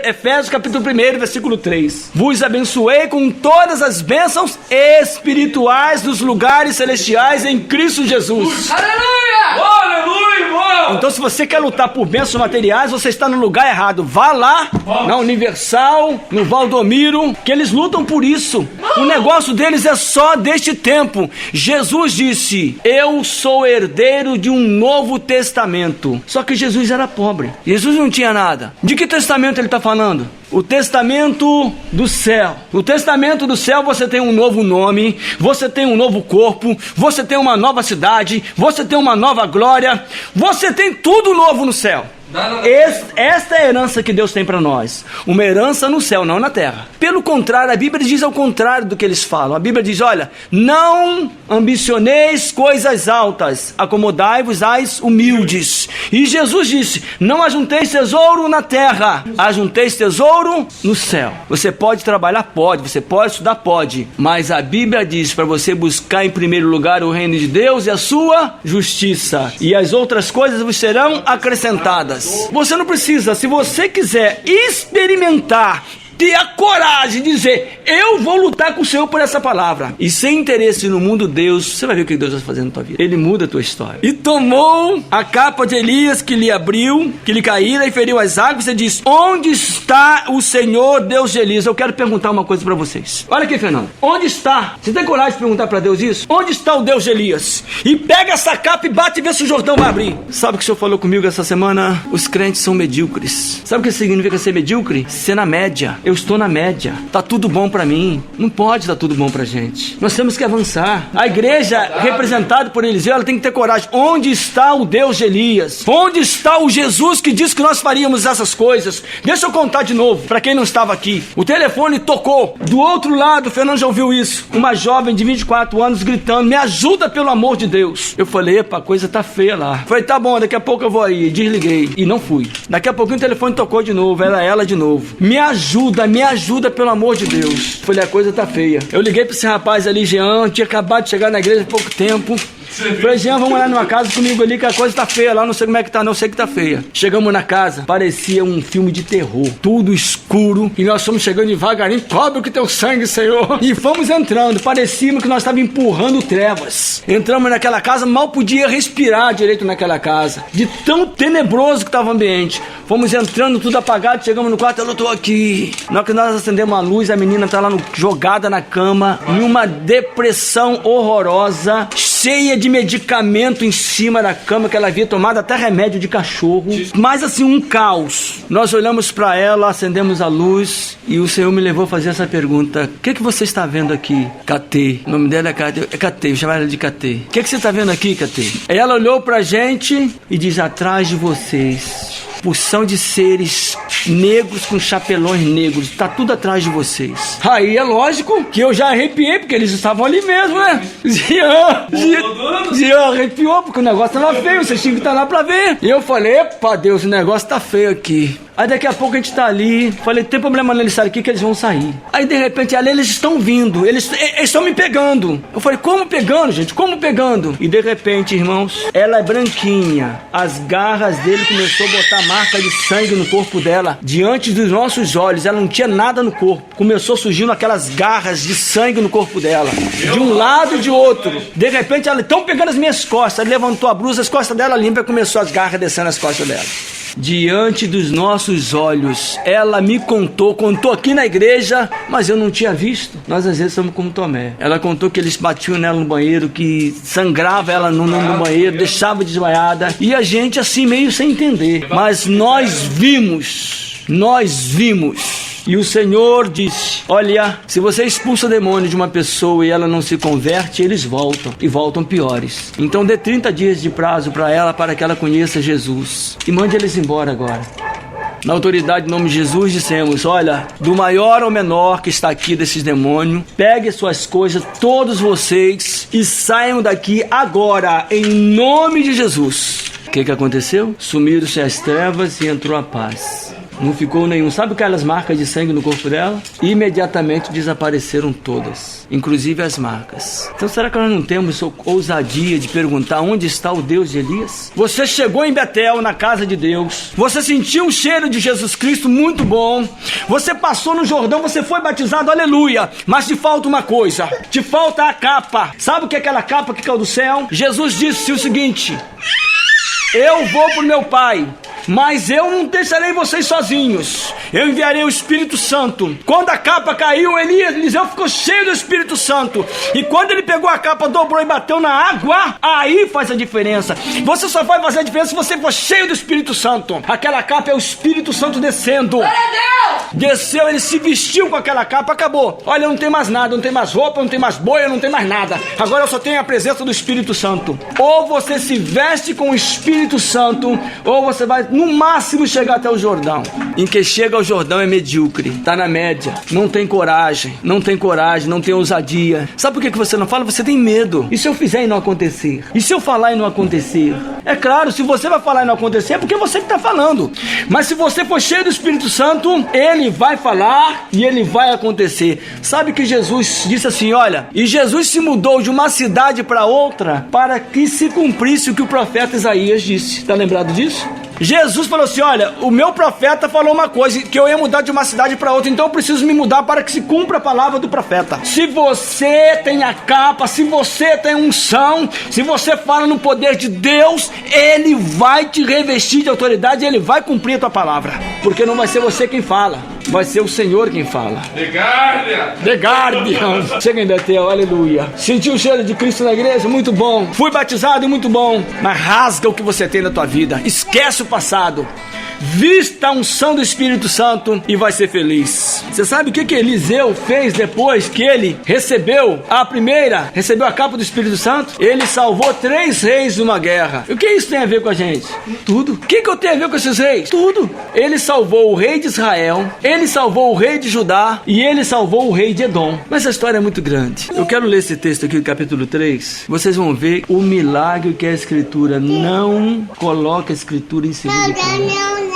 Efésios capítulo 1, versículo 3. Vos abençoei com todas as bênçãos espirituais dos lugares celestiais em Cristo Jesus. Aleluia! Aleluia! Então, se você quer lutar por bênçãos materiais, você está no lugar errado. Vá lá na Universal, no Valdomiro, que eles lutam por isso. O negócio deles é só deste tempo. Jesus disse: eu sou herdeiro de um novo testamento. Só que Jesus era pobre. Jesus não tinha nada. De que testamento ele está falando? O testamento do céu. No testamento do céu você tem um novo nome, você tem um novo corpo, você tem uma nova cidade, você tem uma nova glória, você tem tudo novo no céu. Esta é a herança que Deus tem para nós. Uma herança no céu, não na terra. Pelo contrário, a Bíblia diz ao contrário do que eles falam. A Bíblia diz: olha, não ambicioneis coisas altas, acomodai-vos às humildes. E Jesus disse: não ajunteis tesouro na terra, ajunteis tesouro no céu. Você pode trabalhar? Pode. Você pode estudar? Pode. Mas a Bíblia diz para você buscar em primeiro lugar o reino de Deus e a sua justiça, e as outras coisas vos serão acrescentadas. Você não precisa. Se você quiser experimentar, ter a coragem de dizer: eu vou lutar com o Senhor por essa palavra, e sem interesse no mundo, Deus, você vai ver o que Deus vai fazer na tua vida. Ele muda a tua história. E tomou a capa de Elias que lhe abriu, que lhe caíra, e feriu as águas, e disse: onde está o Senhor Deus de Elias? Eu quero perguntar uma coisa para vocês. Olha aqui, Fernando, onde está? Você tem coragem de perguntar para Deus isso? Onde está o Deus de Elias? E pega essa capa e bate e vê se o Jordão vai abrir. Sabe o que o Senhor falou comigo essa semana? Os crentes são medíocres. Sabe o que significa ser medíocre? Ser na média. Eu estou na média, tá tudo bom pra mim. Não pode dar tudo bom pra gente. Nós temos que avançar. A igreja, representada por Eliseu, ela tem que ter coragem. Onde está o Deus de Elias? Onde está o Jesus que disse que nós faríamos essas coisas? Deixa eu contar de novo, pra quem não estava aqui. O telefone tocou. Do outro lado, o Fernando já ouviu isso. Uma jovem de 24 anos gritando: me ajuda, pelo amor de Deus. Eu falei: epa, a coisa tá feia lá. Falei: tá bom, daqui a pouco eu vou aí. Desliguei e não fui. Daqui a pouquinho o telefone tocou de novo. Era ela de novo: me ajuda, pelo amor de Deus. Falei: a coisa tá feia. Eu liguei pra esse rapaz ali, Jean, tinha acabado de chegar na igreja há pouco tempo. Falei: Jean, vamos lá numa casa comigo ali, que a coisa tá feia lá, não sei como é que tá, não sei que tá feia. Chegamos na casa, parecia um filme de terror, tudo escuro, e nós fomos chegando devagarinho: cobre que teu sangue, Senhor. E fomos entrando, parecia que nós estávamos empurrando trevas. Entramos naquela casa, mal podia respirar direito naquela casa, de tão tenebroso que estava o ambiente. Fomos entrando, tudo apagado, chegamos no quarto: eu tô aqui. Na hora que nós acendemos a luz, a menina tá lá jogada na cama, em uma depressão horrorosa, cheia de medicamento em cima da cama, que ela havia tomado até remédio de cachorro, mas assim, um caos. Nós olhamos para ela, acendemos a luz, e o Senhor me levou a fazer essa pergunta: o que você está vendo aqui, Catê? O nome dela é Catê, eu chamava ela de Catê. O que você está vendo aqui, Catê? Aí ela olhou pra gente e diz: atrás de vocês, porção de seres negros com chapelões negros, tá tudo atrás de vocês. Aí é lógico que eu já arrepiei, porque eles estavam ali mesmo, né? Jean arrepiou, porque o negócio tava feio, vocês tinham que estar lá pra ver. E eu falei: epa, Deus, o negócio tá feio aqui. Aí daqui a pouco a gente tá ali, falei, tem problema neles estarem aqui que eles vão sair. Aí de repente ali eles estão vindo, eles estão me pegando. Eu falei, como pegando, gente? Como pegando? E de repente, irmãos, ela é branquinha. As garras dele começou a botar marca de sangue no corpo dela, diante dos nossos olhos. Ela não tinha nada no corpo. Começou surgindo aquelas garras de sangue no corpo dela, de um lado e de outro. De repente, ela estão pegando as minhas costas. Levantou a blusa, as costas dela limpa, começou as garras descendo as costas dela. Diante dos nossos olhos, ela me contou aqui na igreja, mas eu não tinha visto. Nós às vezes somos como Tomé. Ela contou que eles batiam nela no banheiro, que sangrava ela no banheiro, deixava desmaiada, e a gente assim meio sem entender. Mas nós vimos. E o Senhor disse, olha, se você expulsa o demônio de uma pessoa e ela não se converte, eles voltam, e voltam piores. Então dê 30 dias de prazo para ela, para que ela conheça Jesus, e mande eles embora agora. Na autoridade, em nome de Jesus, dissemos, olha, do maior ao menor que está aqui desses demônios, pegue suas coisas, todos vocês, e saiam daqui agora, em nome de Jesus. O que aconteceu? Sumiram-se as trevas e entrou a paz. Não ficou nenhum. Sabe aquelas marcas de sangue no corpo dela? Imediatamente desapareceram todas, inclusive as marcas. Então será que nós não temos ousadia de perguntar onde está o Deus de Elias? Você chegou em Betel, na casa de Deus. Você sentiu o cheiro de Jesus Cristo muito bom. Você passou no Jordão, você foi batizado, aleluia. Mas te falta uma coisa. Te falta a capa. Sabe o que é aquela capa que caiu do céu? Jesus disse o seguinte: eu vou pro meu Pai, mas eu não deixarei vocês sozinhos. Eu enviarei o Espírito Santo. Quando a capa caiu, Eliseu ficou cheio do Espírito Santo. E quando ele pegou a capa, dobrou e bateu na água, aí faz a diferença. Você só vai fazer a diferença se você for cheio do Espírito Santo. Aquela capa é o Espírito Santo descendo. Desceu, ele se vestiu com aquela capa, acabou. Olha, não tem mais nada, não tem mais roupa, não tem mais boia, não tem mais nada. Agora eu só tenho a presença do Espírito Santo. Ou você se veste com o Espírito Santo, ou você vai no máximo chegar até o Jordão. Em que chega ao Jordão é medíocre, tá na média, não tem coragem, não tem ousadia. Sabe por que você não fala? Você tem medo. E se eu fizer e não acontecer? E se eu falar e não acontecer? É claro, se você vai falar e não acontecer, é porque você que está falando. Mas se você for cheio do Espírito Santo, ele vai falar e ele vai acontecer. Sabe que Jesus disse assim, olha, e Jesus se mudou de uma cidade para outra para que se cumprisse o que o profeta Isaías disse. Está lembrado disso? Jesus falou assim, olha, o meu profeta falou uma coisa, que eu ia mudar de uma cidade para outra, então eu preciso me mudar para que se cumpra a palavra do profeta. Se você tem a capa, se você tem unção, se você fala no poder de Deus, ele vai te revestir de autoridade e ele vai cumprir a tua palavra, porque não vai ser você quem fala, vai ser o Senhor quem fala. The Guardian. Chega em Betel, aleluia. Sentiu o cheiro de Cristo na igreja? Muito bom. Fui batizado, muito bom. Mas rasga o que você tem na tua vida, esquece o passado, vista a unção do Espírito Santo e vai ser feliz. Você sabe o que Eliseu fez depois que ele recebeu a capa do Espírito Santo? Ele salvou 3 reis numa guerra. O que isso tem a ver com a gente? Tudo. O que eu tenho a ver com esses reis? Tudo. Ele salvou o rei de Israel, ele salvou o rei de Judá e ele salvou o rei de Edom. Mas essa história é muito grande. Eu quero ler esse texto aqui, o capítulo 3. Vocês vão ver o milagre que é a Escritura. Não coloca a Escritura em segundo plano.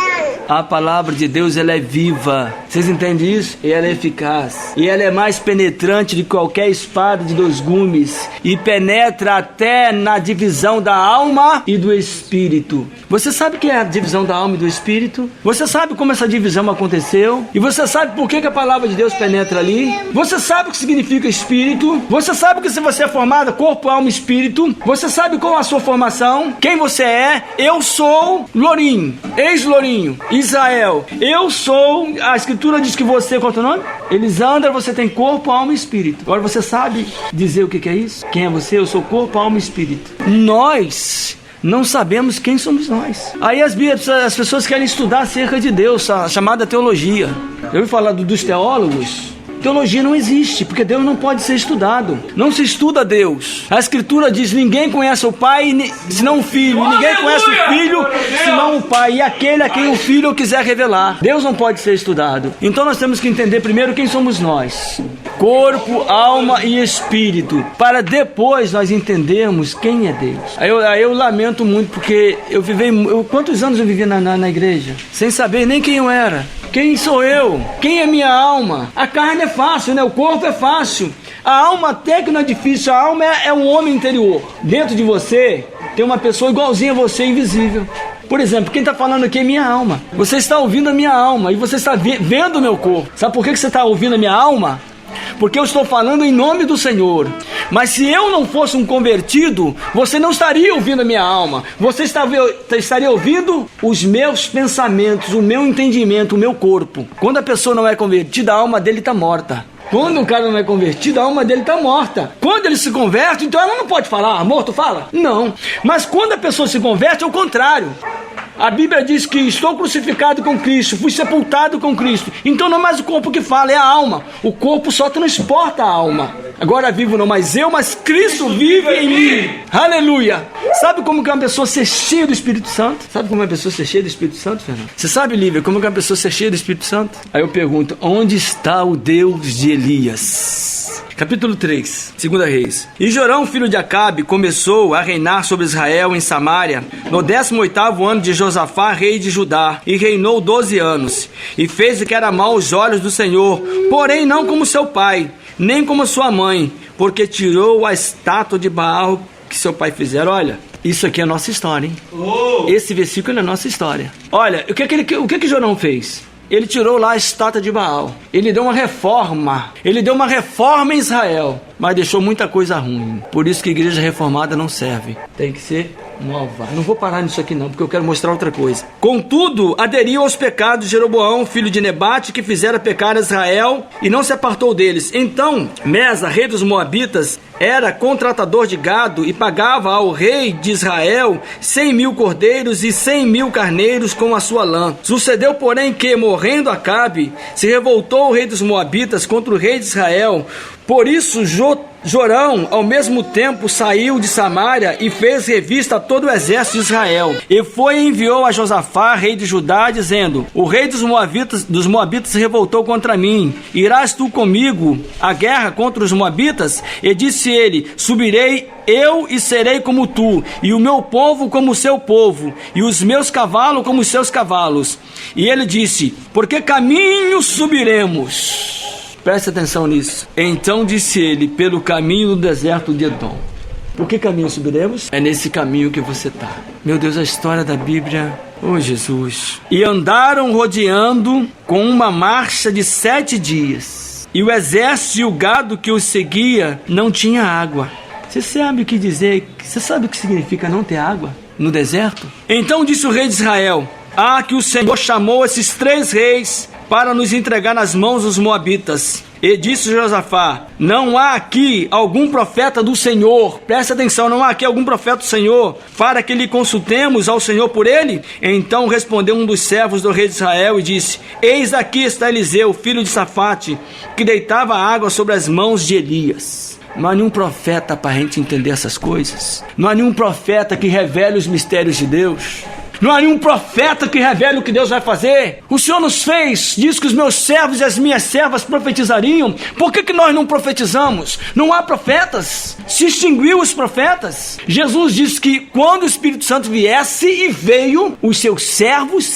A palavra de Deus, ela é viva. Vocês entendem isso? E ela é eficaz. E ela é mais penetrante de qualquer espada de 2 gumes. E penetra até na divisão da alma e do espírito. Você sabe o que é a divisão da alma e do espírito? Você sabe como essa divisão aconteceu? E você sabe por que a palavra de Deus penetra ali? Você sabe o que significa espírito? Você sabe que se você é formado corpo, alma e espírito? Você sabe qual é a sua formação? Quem você é? Eu sou Lourinho, ex-Lourinho, Israel. Eu sou, a Escritura diz que você, qual é o teu nome? Elisandra, você tem corpo, alma e espírito. Agora você sabe dizer o que é isso? Quem é você? Eu sou corpo, alma e espírito. Nós não sabemos quem somos nós. Aí as pessoas querem estudar acerca de Deus, a chamada teologia. Eu ouvi falar dos teólogos. Teologia não existe, porque Deus não pode ser estudado. Não se estuda Deus. A Escritura diz: ninguém conhece o Pai senão o Filho. Ninguém conhece o Filho senão o Pai. E aquele a quem o Filho quiser revelar. Deus não pode ser estudado. Então nós temos que entender primeiro quem somos nós. Corpo, alma e espírito. Para depois nós entendermos quem é Deus. Aí eu lamento muito, porque quantos anos eu vivi na igreja? Sem saber nem quem eu era. Quem sou eu? Quem é minha alma? A carne é fácil, né? O corpo é fácil. A alma até que não é difícil. A alma é um homem interior. Dentro de você tem uma pessoa igualzinha a você, invisível. Por exemplo, quem está falando aqui é minha alma. Você está ouvindo a minha alma e você está vendo o meu corpo. Sabe por que você está ouvindo a minha alma? Porque eu estou falando em nome do Senhor. Mas se eu não fosse um convertido, você não estaria ouvindo a minha alma. Você estaria ouvindo os meus pensamentos, o meu entendimento, o meu corpo. Quando a pessoa não é convertida, a alma dele está morta. Quando o cara não é convertido, a alma dele está morta. Quando ele se converte, então ela não pode falar: amor, tu fala? Não. Mas quando a pessoa se converte, é o contrário. A Bíblia diz que estou crucificado com Cristo, fui sepultado com Cristo. Então não é mais o corpo que fala, é a alma. O corpo só transporta a alma. Agora vivo não mais eu, mas Cristo vive em mim. Aleluia. Sabe como que uma pessoa ser cheia do Espírito Santo? Sabe como uma pessoa ser cheia do Espírito Santo, Fernando? Você sabe, Lívia, como que uma pessoa ser cheia do Espírito Santo? Aí eu pergunto: onde está o Deus de Elias? Capítulo 3, 2 Reis. E Jorão, filho de Acabe, começou a reinar sobre Israel em Samaria no 18º ano de Josafá, rei de Judá, e reinou 12 anos. E fez o que era mal aos olhos do Senhor, porém não como seu pai, nem como sua mãe, porque tirou a estátua de Baal que seu pai fizera. Olha, isso aqui é a nossa história, hein? Esse versículo é a nossa história. Olha, o que Jorão fez? Ele tirou lá a estátua de Baal. Ele deu uma reforma. Ele deu uma reforma em Israel, mas deixou muita coisa ruim. Por isso que a igreja reformada não serve. Tem que ser nova. Não vou parar nisso aqui não, porque eu quero mostrar outra coisa. Contudo, aderiu aos pecados de Jeroboão, filho de Nebate, que fizera pecar Israel, e não se apartou deles. Então, Mesa, rei dos Moabitas, era contratador de gado e pagava ao rei de Israel 100.000 cordeiros e 100.000 carneiros com a sua lã. Sucedeu, porém, que, morrendo Acabe, se revoltou o rei dos Moabitas contra o rei de Israel. Por isso, Jorão, ao mesmo tempo, saiu de Samaria e fez revista a todo o exército de Israel. E foi e enviou a Josafá, rei de Judá, dizendo: o rei dos Moabitas se revoltou contra mim. Irás tu comigo à guerra contra os Moabitas? E disse ele: subirei eu e serei como tu, e o meu povo como o seu povo, e os meus cavalos como os seus cavalos. E ele disse: por que caminho subiremos? Preste atenção nisso. Então disse ele: pelo caminho do deserto de Edom. Por que caminho subiremos? É nesse caminho que você está. Meu Deus, a história da Bíblia. Oh, Jesus. E andaram rodeando com uma marcha de 7 dias. E o exército e o gado que os seguia não tinha água. Você sabe o que dizer? Você sabe o que significa não ter água no deserto? Então disse o rei de Israel: que o Senhor chamou esses 3 reis para nos entregar nas mãos dos Moabitas. E disse Josafá: não há aqui algum profeta do Senhor? Preste atenção, não há aqui algum profeta do Senhor, para que lhe consultemos ao Senhor por ele? Então respondeu um dos servos do rei de Israel e disse: eis aqui está Eliseu, filho de Safate, que deitava água sobre as mãos de Elias. Não há nenhum profeta para a gente entender essas coisas. Não há nenhum profeta que revele os mistérios de Deus. Não há nenhum profeta que revele o que Deus vai fazer. O Senhor nos fez, diz que os meus servos e as minhas servas profetizariam. Por que nós não profetizamos? Não há profetas. Se extinguiu os profetas. Jesus disse que quando o Espírito Santo viesse, e veio, os seus servos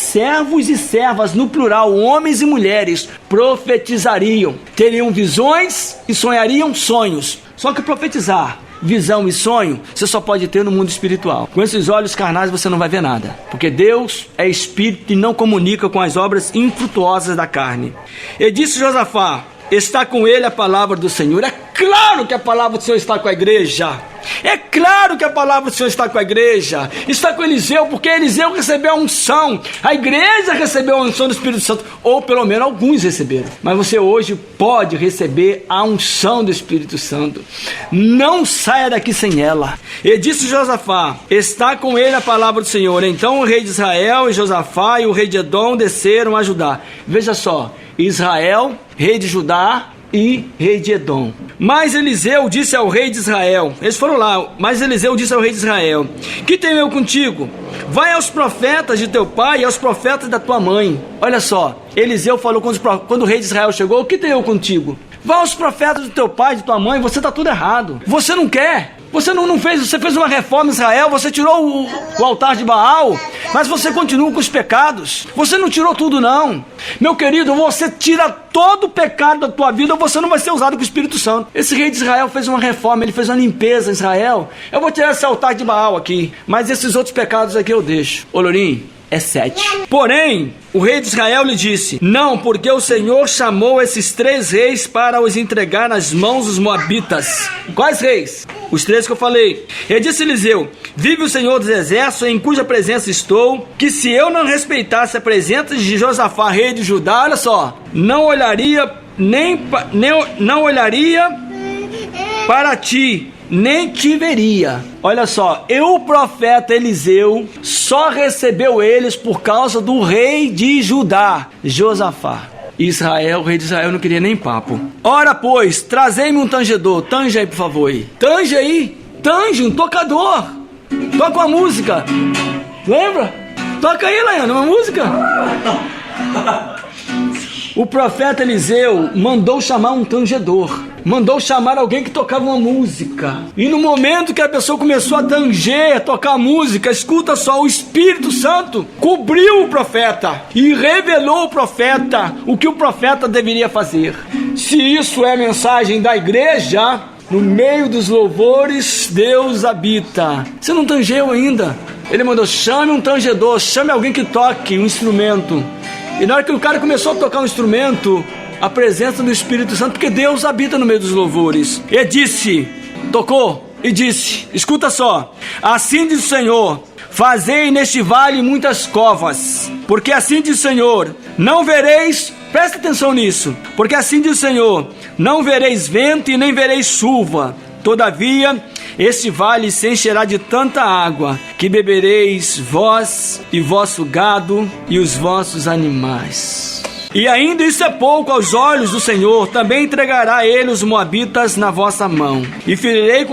e servas, no plural, homens e mulheres, profetizariam. Teriam visões e sonhariam sonhos. Só que profetizar, visão e sonho, você só pode ter no mundo espiritual. Com esses olhos carnais você não vai ver nada, porque Deus é espírito e não comunica com as obras infrutuosas da carne. E disse Josafá: está com ele a palavra do Senhor. É claro que a palavra do Senhor está com a igreja. É claro que a palavra do Senhor está com a igreja. Está com Eliseu, porque Eliseu recebeu a unção. A igreja recebeu a unção do Espírito Santo, ou pelo menos alguns receberam. Mas você hoje pode receber a unção do Espírito Santo. Não saia daqui sem ela. E disse Josafá: está com ele a palavra do Senhor. Então o rei de Israel e Josafá e o rei de Edom desceram a Judá. Veja só, Israel, rei de Judá, e rei de Edom. Mas Eliseu disse ao rei de Israel, eles foram lá, mas Eliseu disse ao rei de Israel: que tenho eu contigo? Vai aos profetas de teu pai e aos profetas da tua mãe. Olha só, Eliseu falou quando o rei de Israel chegou: o que tenho eu contigo? Vai aos profetas do teu pai, de tua mãe. Você está tudo errado, você não quer. Você não fez, você fez uma reforma em Israel, você tirou o altar de Baal, mas você continua com os pecados. Você não tirou tudo não. Meu querido, você tira todo o pecado da tua vida, você não vai ser usado com o Espírito Santo. Esse rei de Israel fez uma reforma, ele fez uma limpeza em Israel. Eu vou tirar esse altar de Baal aqui, mas esses outros pecados aqui eu deixo. Olorim, é 7. Porém, o rei de Israel lhe disse: não, porque o Senhor chamou esses 3 reis para os entregar nas mãos dos moabitas. Quais reis? Os 3 que eu falei. Ele disse Eliseu: vive o Senhor dos exércitos, em cuja presença estou, que se eu não respeitasse a presença de Josafá, rei de Judá, olha só, não olharia para ti, nem te veria. Olha só, o profeta Eliseu só recebeu eles por causa do rei de Judá, Josafá. Israel, o rei de Israel não queria nem papo. Ora, pois, trazei-me um tangedor. Tange aí, por favor. Tange aí. Tange, um tocador. Toca uma música. Lembra? Toca aí, Laiana, uma música. O profeta Eliseu mandou chamar um tangedor. Mandou chamar alguém que tocava uma música. E no momento que a pessoa começou a tanger, tocar música, escuta só, o Espírito Santo cobriu o profeta e revelou ao profeta o que o profeta deveria fazer. Se isso é a mensagem da igreja, no meio dos louvores Deus habita. Você não tangeu ainda? Ele mandou: chame um tangedor, chame alguém que toque um instrumento. E na hora que o cara começou a tocar um instrumento, a presença do Espírito Santo, porque Deus habita no meio dos louvores. E disse, tocou e disse, escuta só: assim diz o Senhor, fazei neste vale muitas covas, porque assim diz o Senhor, não vereis, presta atenção nisso, porque assim diz o Senhor, não vereis vento e nem vereis chuva, todavia este vale se encherá de tanta água, que bebereis vós e vosso gado e os vossos animais. E ainda isso é pouco aos olhos do Senhor, também entregará ele os moabitas na vossa mão. E ferirei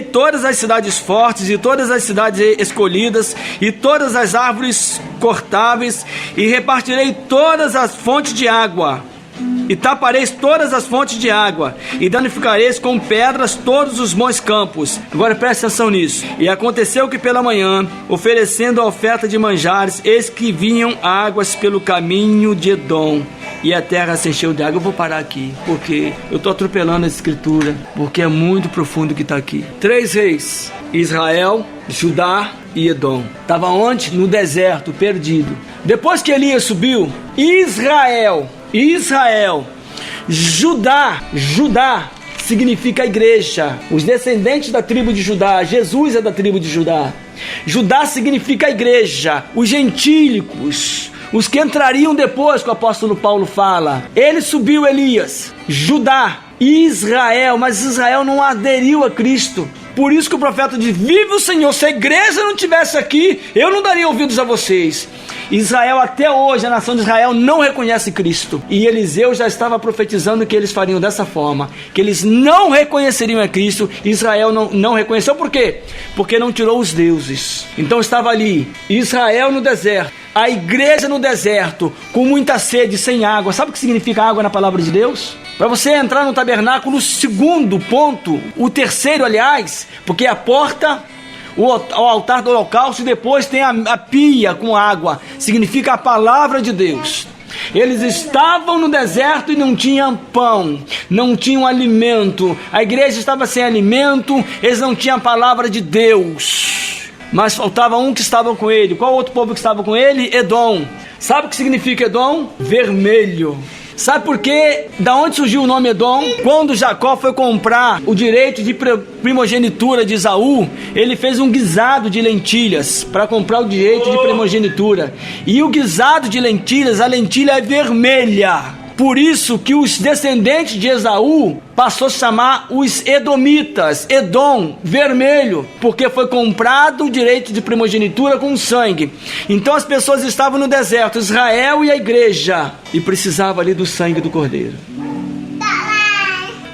todas as cidades fortes, e todas as cidades escolhidas, e todas as árvores cortáveis, e repartirei todas as fontes de água. E tapareis todas as fontes de água, e danificareis com pedras todos os bons campos. Agora preste atenção nisso. E aconteceu que pela manhã, oferecendo a oferta de manjares, eis que vinham águas pelo caminho de Edom, e a terra se encheu de água. Eu vou parar aqui, porque eu estou atropelando a escritura, porque é muito profundo o que está aqui. 3 reis: Israel, Judá e Edom. Estava onde? No deserto, perdido. Depois que Elias subiu, Israel, Judá significa a igreja, os descendentes da tribo de Judá. Jesus é da tribo de Judá. Judá significa a igreja, os gentílicos, os que entrariam depois, que o apóstolo Paulo fala. Ele subiu, Elias, Judá, Israel, mas Israel não aderiu a Cristo. Por isso que o profeta diz: vive o Senhor, se a igreja não estivesse aqui, eu não daria ouvidos a vocês. Israel, até hoje, a nação de Israel não reconhece Cristo. E Eliseu já estava profetizando que eles fariam dessa forma, que eles não reconheceriam a Cristo. Israel não reconheceu. Por quê? Porque não tirou os deuses. Então estava ali, Israel no deserto, a igreja no deserto, com muita sede, sem água. Sabe o que significa água na palavra de Deus? Para você entrar no tabernáculo, o segundo ponto, o terceiro, aliás, porque a porta, o altar do holocausto, e depois tem a pia com água, significa a palavra de Deus. Eles estavam no deserto e não tinham pão, não tinham alimento. A igreja estava sem alimento, eles não tinham a palavra de Deus. Mas faltava um que estava com ele. Qual outro povo que estava com ele? Edom. Sabe o que significa Edom? Vermelho. Sabe por quê? Da onde surgiu o nome Edom? Quando Jacó foi comprar o direito de primogenitura de Esaú, ele fez um guisado de lentilhas para comprar o direito de primogenitura. E o guisado de lentilhas, a lentilha é vermelha. Por isso que os descendentes de Esaú passou a chamar os edomitas, Edom, vermelho, porque foi comprado o direito de primogenitura com sangue. Então as pessoas estavam no deserto, Israel e a igreja, e precisava ali do sangue do cordeiro.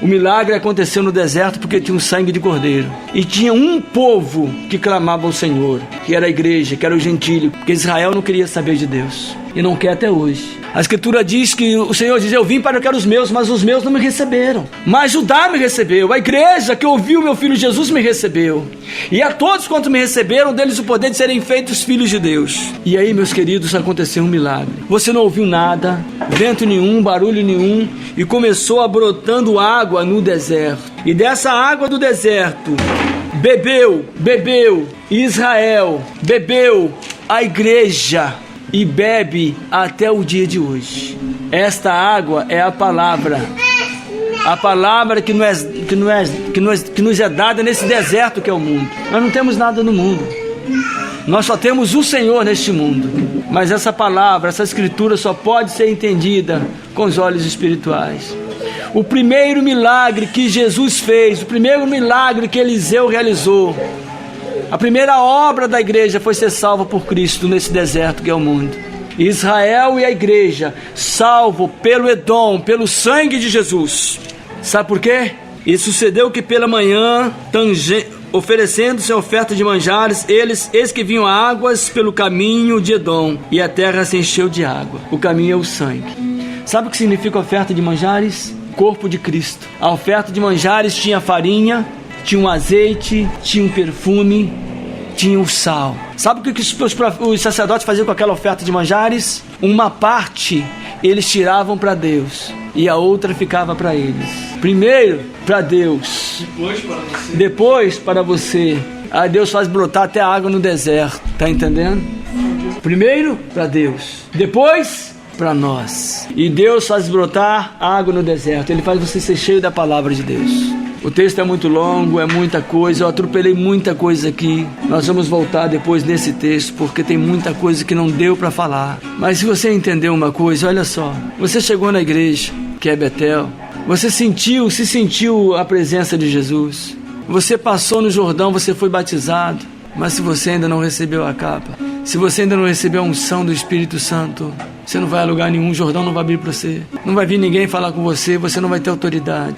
O milagre aconteceu no deserto porque tinha um sangue de cordeiro. E tinha um povo que clamava ao Senhor, que era a igreja, que era o gentílio, porque Israel não queria saber de Deus. E não quer até hoje. A Escritura diz que o Senhor diz: eu vim para que eram os meus, mas os meus não me receberam. Mas Judá me recebeu, a igreja que ouviu meu filho Jesus me recebeu. E a todos quanto me receberam, deles o poder de serem feitos filhos de Deus. E aí, meus queridos, aconteceu um milagre. Você não ouviu nada, vento nenhum, barulho nenhum, e começou a brotando água no deserto. E dessa água do deserto, bebeu Israel, bebeu a igreja, e bebe até o dia de hoje. Esta água é a palavra que nos é dada nesse deserto que é o mundo. Nós não temos nada no mundo, nós só temos o Senhor neste mundo. Mas essa palavra, essa escritura só pode ser entendida com os olhos espirituais. O primeiro milagre que Jesus fez, o primeiro milagre que Eliseu realizou, a primeira obra da igreja foi ser salva por Cristo nesse deserto que é o mundo. Israel e a igreja, salvo pelo Edom, pelo sangue de Jesus. Sabe por quê? E sucedeu que pela manhã, oferecendo-se a oferta de manjares, eis que vinham águas pelo caminho de Edom, e a terra se encheu de água. O caminho é o sangue. Sabe o que significa oferta de manjares? Corpo de Cristo. A oferta de manjares tinha farinha, tinha um azeite, tinha um perfume, tinha o sal. Sabe o que os sacerdotes faziam com aquela oferta de manjares? Uma parte eles tiravam para Deus e a outra ficava para eles. Primeiro para Deus, depois para você. Aí Deus faz brotar até água no deserto, tá entendendo? Primeiro para Deus, depois para nós. E Deus faz brotar água no deserto. Ele faz você ser cheio da palavra de Deus. O texto é muito longo, é muita coisa, eu atropelei muita coisa aqui. Nós vamos voltar depois nesse texto, porque tem muita coisa que não deu para falar. Mas se você entendeu uma coisa, olha só. Você chegou na igreja, que é Betel. Você se sentiu a presença de Jesus. Você passou no Jordão, você foi batizado. Mas se você ainda não recebeu a capa, se você ainda não recebeu a unção do Espírito Santo, você não vai a lugar nenhum, o Jordão não vai abrir para você. Não vai vir ninguém falar com você, você não vai ter autoridade.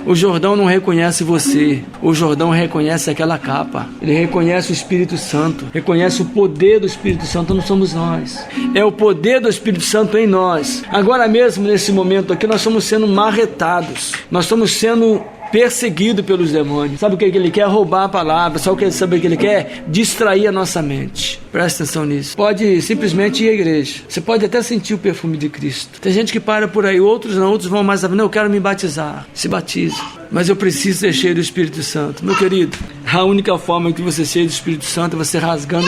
O Jordão não reconhece você, o Jordão reconhece aquela capa. Ele reconhece o Espírito Santo, reconhece o poder do Espírito Santo, não somos nós. É o poder do Espírito Santo em nós. Agora mesmo, nesse momento aqui, nós estamos sendo marretados, nós estamos sendo perseguido pelos demônios. Sabe o que ele quer? Roubar a palavra. Sabe o que ele quer? Distrair a nossa mente. Presta atenção nisso. Pode simplesmente ir à igreja. Você pode até sentir o perfume de Cristo. Tem gente que para por aí, outros não, outros vão mais. Não, eu quero me batizar. Se batiza. Mas eu preciso ser cheio do Espírito Santo. Meu querido, a única forma de você ser cheio do Espírito Santo é você rasgando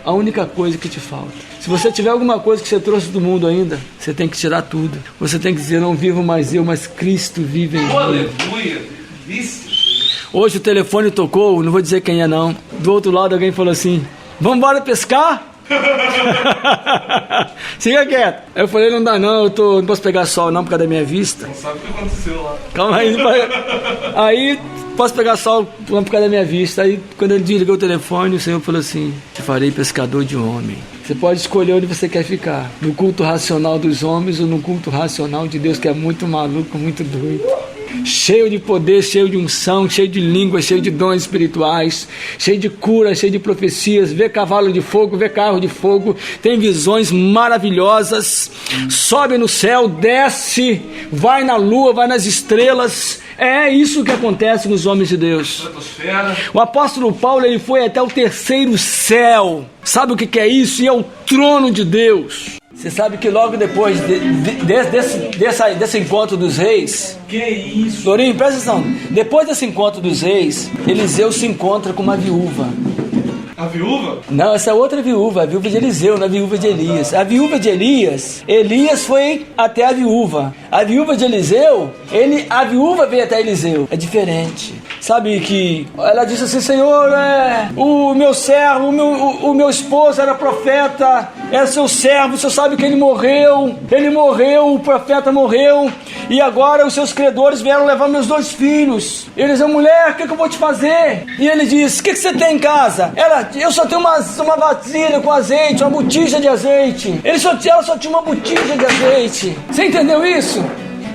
a única coisa que te falta. Se você tiver alguma coisa que você trouxe do mundo ainda, você tem que tirar tudo. Você tem que dizer: não vivo mais eu, mas Cristo vive em mim. Aleluia. Hoje o telefone tocou, não vou dizer quem é não. Do outro lado alguém falou assim: vamos embora pescar? Fica quieto. Aí eu falei: não dá não, não posso pegar sol não por causa da minha vista. Não sabe o que aconteceu lá. Calma aí. Aí posso pegar sol por causa da minha vista. Aí quando ele desligou o telefone, o Senhor falou assim: te farei pescador de homem. Você pode escolher onde você quer ficar, no culto racional dos homens ou no culto racional de Deus, que é muito maluco, muito doido, cheio de poder, cheio de unção, cheio de línguas, cheio de dons espirituais, cheio de cura, cheio de profecias, vê cavalo de fogo, vê carro de fogo, tem visões maravilhosas, sobe no céu, desce, vai na lua, vai nas estrelas. É isso que acontece com os homens de Deus. O apóstolo Paulo, ele foi até o terceiro céu. Sabe o que é isso? E é o trono de Deus. Você sabe que logo depois desse encontro dos reis... Que isso? Dorinho, presta atenção. Depois desse encontro dos reis, Eliseu se encontra com uma viúva. A viúva? Não, essa é outra viúva, a viúva de Eliseu, não a viúva de Elias. A viúva de Elias foi até a viúva. A viúva de Eliseu, a viúva veio até Eliseu. É diferente. Sabe que ela disse assim: Senhor, o meu servo, o meu esposo era profeta, era seu servo, o senhor sabe que ele morreu, o profeta morreu, e agora os seus credores vieram levar meus 2 filhos. Ele disse: mulher, o que eu vou te fazer? E ele disse: o que você tem em casa? Eu só tenho uma vasilha com azeite, uma botija de azeite. Ela só tinha uma botija de azeite. Você entendeu isso?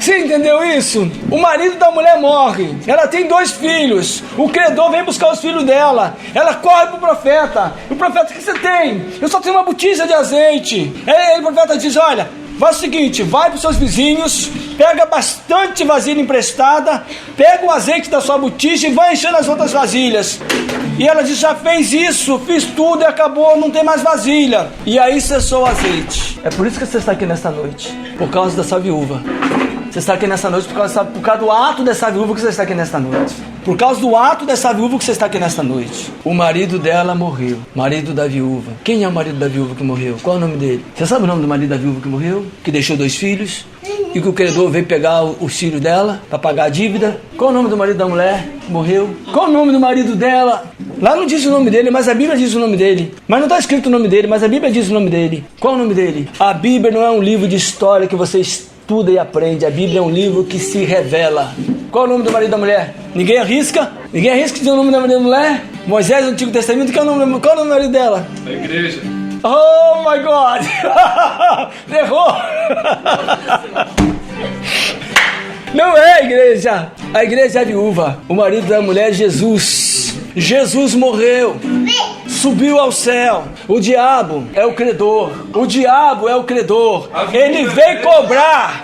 Você entendeu isso? O marido da mulher morre. Ela tem 2 filhos. O credor vem buscar os filhos dela. Ela corre pro profeta. O profeta, o que você tem? Eu só tenho uma botija de azeite. Aí o profeta diz, olha, faz o seguinte, vai para os seus vizinhos, pega bastante vasilha emprestada, pega o azeite da sua botija e vai enchendo as outras vasilhas. E ela diz, já fez isso, fiz tudo e acabou, não tem mais vasilha. E aí cessou o azeite. É por isso que você está aqui nesta noite, por causa dessa viúva. Você está aqui nesta noite por causa do ato dessa viúva que você está aqui nesta noite. Por causa do ato dessa viúva que você está aqui nesta noite. O marido dela morreu. Marido da viúva. Quem é o marido da viúva que morreu? Qual é o nome dele? Você sabe o nome do marido da viúva que morreu? Que deixou 2 filhos? E que o credor veio pegar os filhos dela para pagar a dívida? Qual é o nome do marido da mulher que morreu? Qual é o nome do marido dela? Lá não diz o nome dele, mas a Bíblia diz o nome dele. Mas não está escrito o nome dele, mas a Bíblia diz o nome dele. Qual é o nome dele? A Bíblia não é um livro de história que você estuda e aprende. A Bíblia é um livro que se revela. Qual é o nome do marido da mulher? Ninguém arrisca? Ninguém arrisca dizer o nome da mulher? Moisés, do Antigo Testamento, qual é o nome do marido dela? A igreja. Oh my God! Errou! Não é a igreja. A igreja é a viúva. O marido da mulher é Jesus. Jesus morreu. Subiu ao céu. O diabo é o credor. O diabo é o credor. Ele veio cobrar.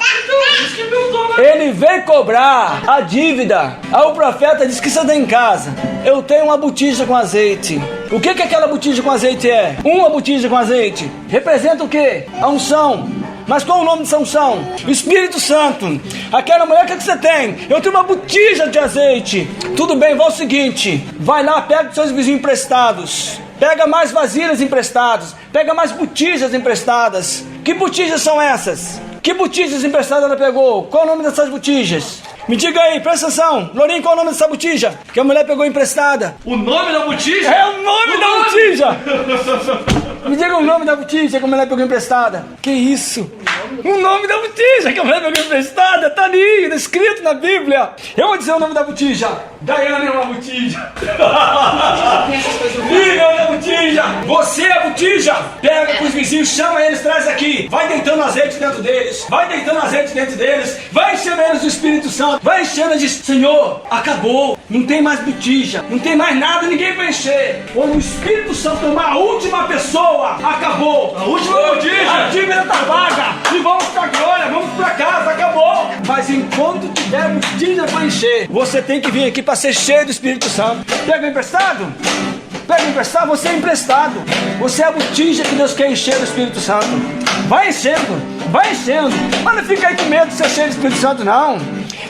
Ele veio cobrar a dívida. Aí o profeta disse que você está em casa. Eu tenho uma botija com azeite. O que aquela botija com azeite é? Uma botija com azeite representa o quê? A unção. Mas qual é o nome de unção? O Espírito Santo. Aquela mulher, o que você tem? Eu tenho uma botija de azeite. Tudo bem, vai o seguinte. Vai lá, pega os seus vizinhos emprestados. Pega mais vasilhas emprestadas. Pega mais botijas emprestadas. Que botijas são essas? Que botijas emprestadas ela pegou? Qual é o nome dessas botijas? Me diga aí, presta atenção. Lourinho, qual é o nome dessa botija? Que a mulher pegou emprestada. O nome da botija? É o nome da botija. Me diga o nome da botija que a mulher pegou emprestada. Que isso? O nome da botija que a mulher pegou emprestada. Tá ali, escrito na Bíblia. Eu vou dizer o nome da botija. Daiane é uma botija. Filha é uma botija. Você é a botija. Pega com os vizinhos, chama eles, traz aqui. Vai deitando azeite dentro deles. Vai deitando azeite dentro deles. Vai enchendo eles do Espírito Santo. Vai enchendo e diz, Senhor, acabou. Não tem mais botija. Não tem mais nada, ninguém vai encher. Quando o Espírito Santo tomar a última pessoa, acabou. A última botija. A dívida tá vaga. E vamos pra glória, vamos pra casa, acabou. Mas enquanto tiver botija para encher, você tem que vir aqui para ser cheio do Espírito Santo. Pega emprestado? Pega emprestado, você é emprestado. Você é a botija que Deus quer encher do Espírito Santo. Vai enchendo, vai enchendo. Mas não fica aí com medo de ser cheio do Espírito Santo, não.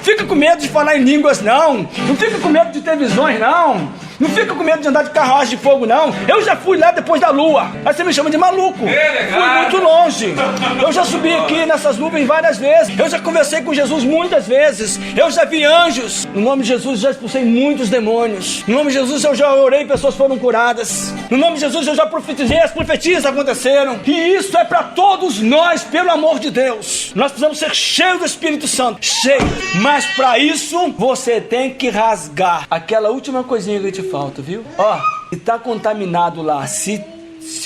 Fica com medo de falar em línguas, não. Não fica com medo de ter visões, não. Não fica com medo de andar de carruagem de fogo, não. Eu já fui lá depois da lua. Aí você me chama de maluco. Fui muito longe. Eu já subi aqui nessas nuvens várias vezes. Eu já conversei com Jesus muitas vezes. Eu já vi anjos. No nome de Jesus, eu já expulsei muitos demônios. No nome de Jesus, eu já orei e pessoas foram curadas. No nome de Jesus, eu já profetizei, as profecias aconteceram. E isso é para todos nós, pelo amor de Deus. Nós precisamos ser cheios do Espírito Santo. Cheio. Mas para isso, você tem que rasgar aquela última coisinha que te falta, viu? Ó, se tá contaminado lá, se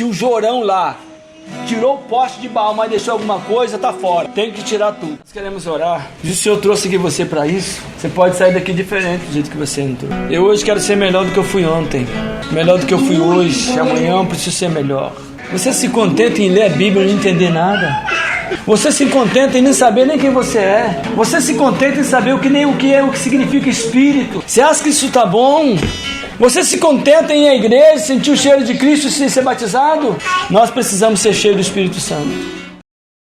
o jorão lá tirou o poste de Baal, mas deixou alguma coisa, tá fora. Tem que tirar tudo. Nós queremos orar. E o Senhor trouxe aqui você para isso. Você pode sair daqui diferente do jeito que você entrou. Eu hoje quero ser melhor do que eu fui ontem. Melhor do que eu fui hoje. Amanhã eu preciso ser melhor. Você se contenta em ler a Bíblia e não entender nada? Você se contenta em não saber nem quem você é? Você se contenta em saber o que significa Espírito? Você acha que isso tá bom? Você se contenta em ir à igreja, sentir o cheiro de Cristo e ser batizado? Nós precisamos ser cheios do Espírito Santo.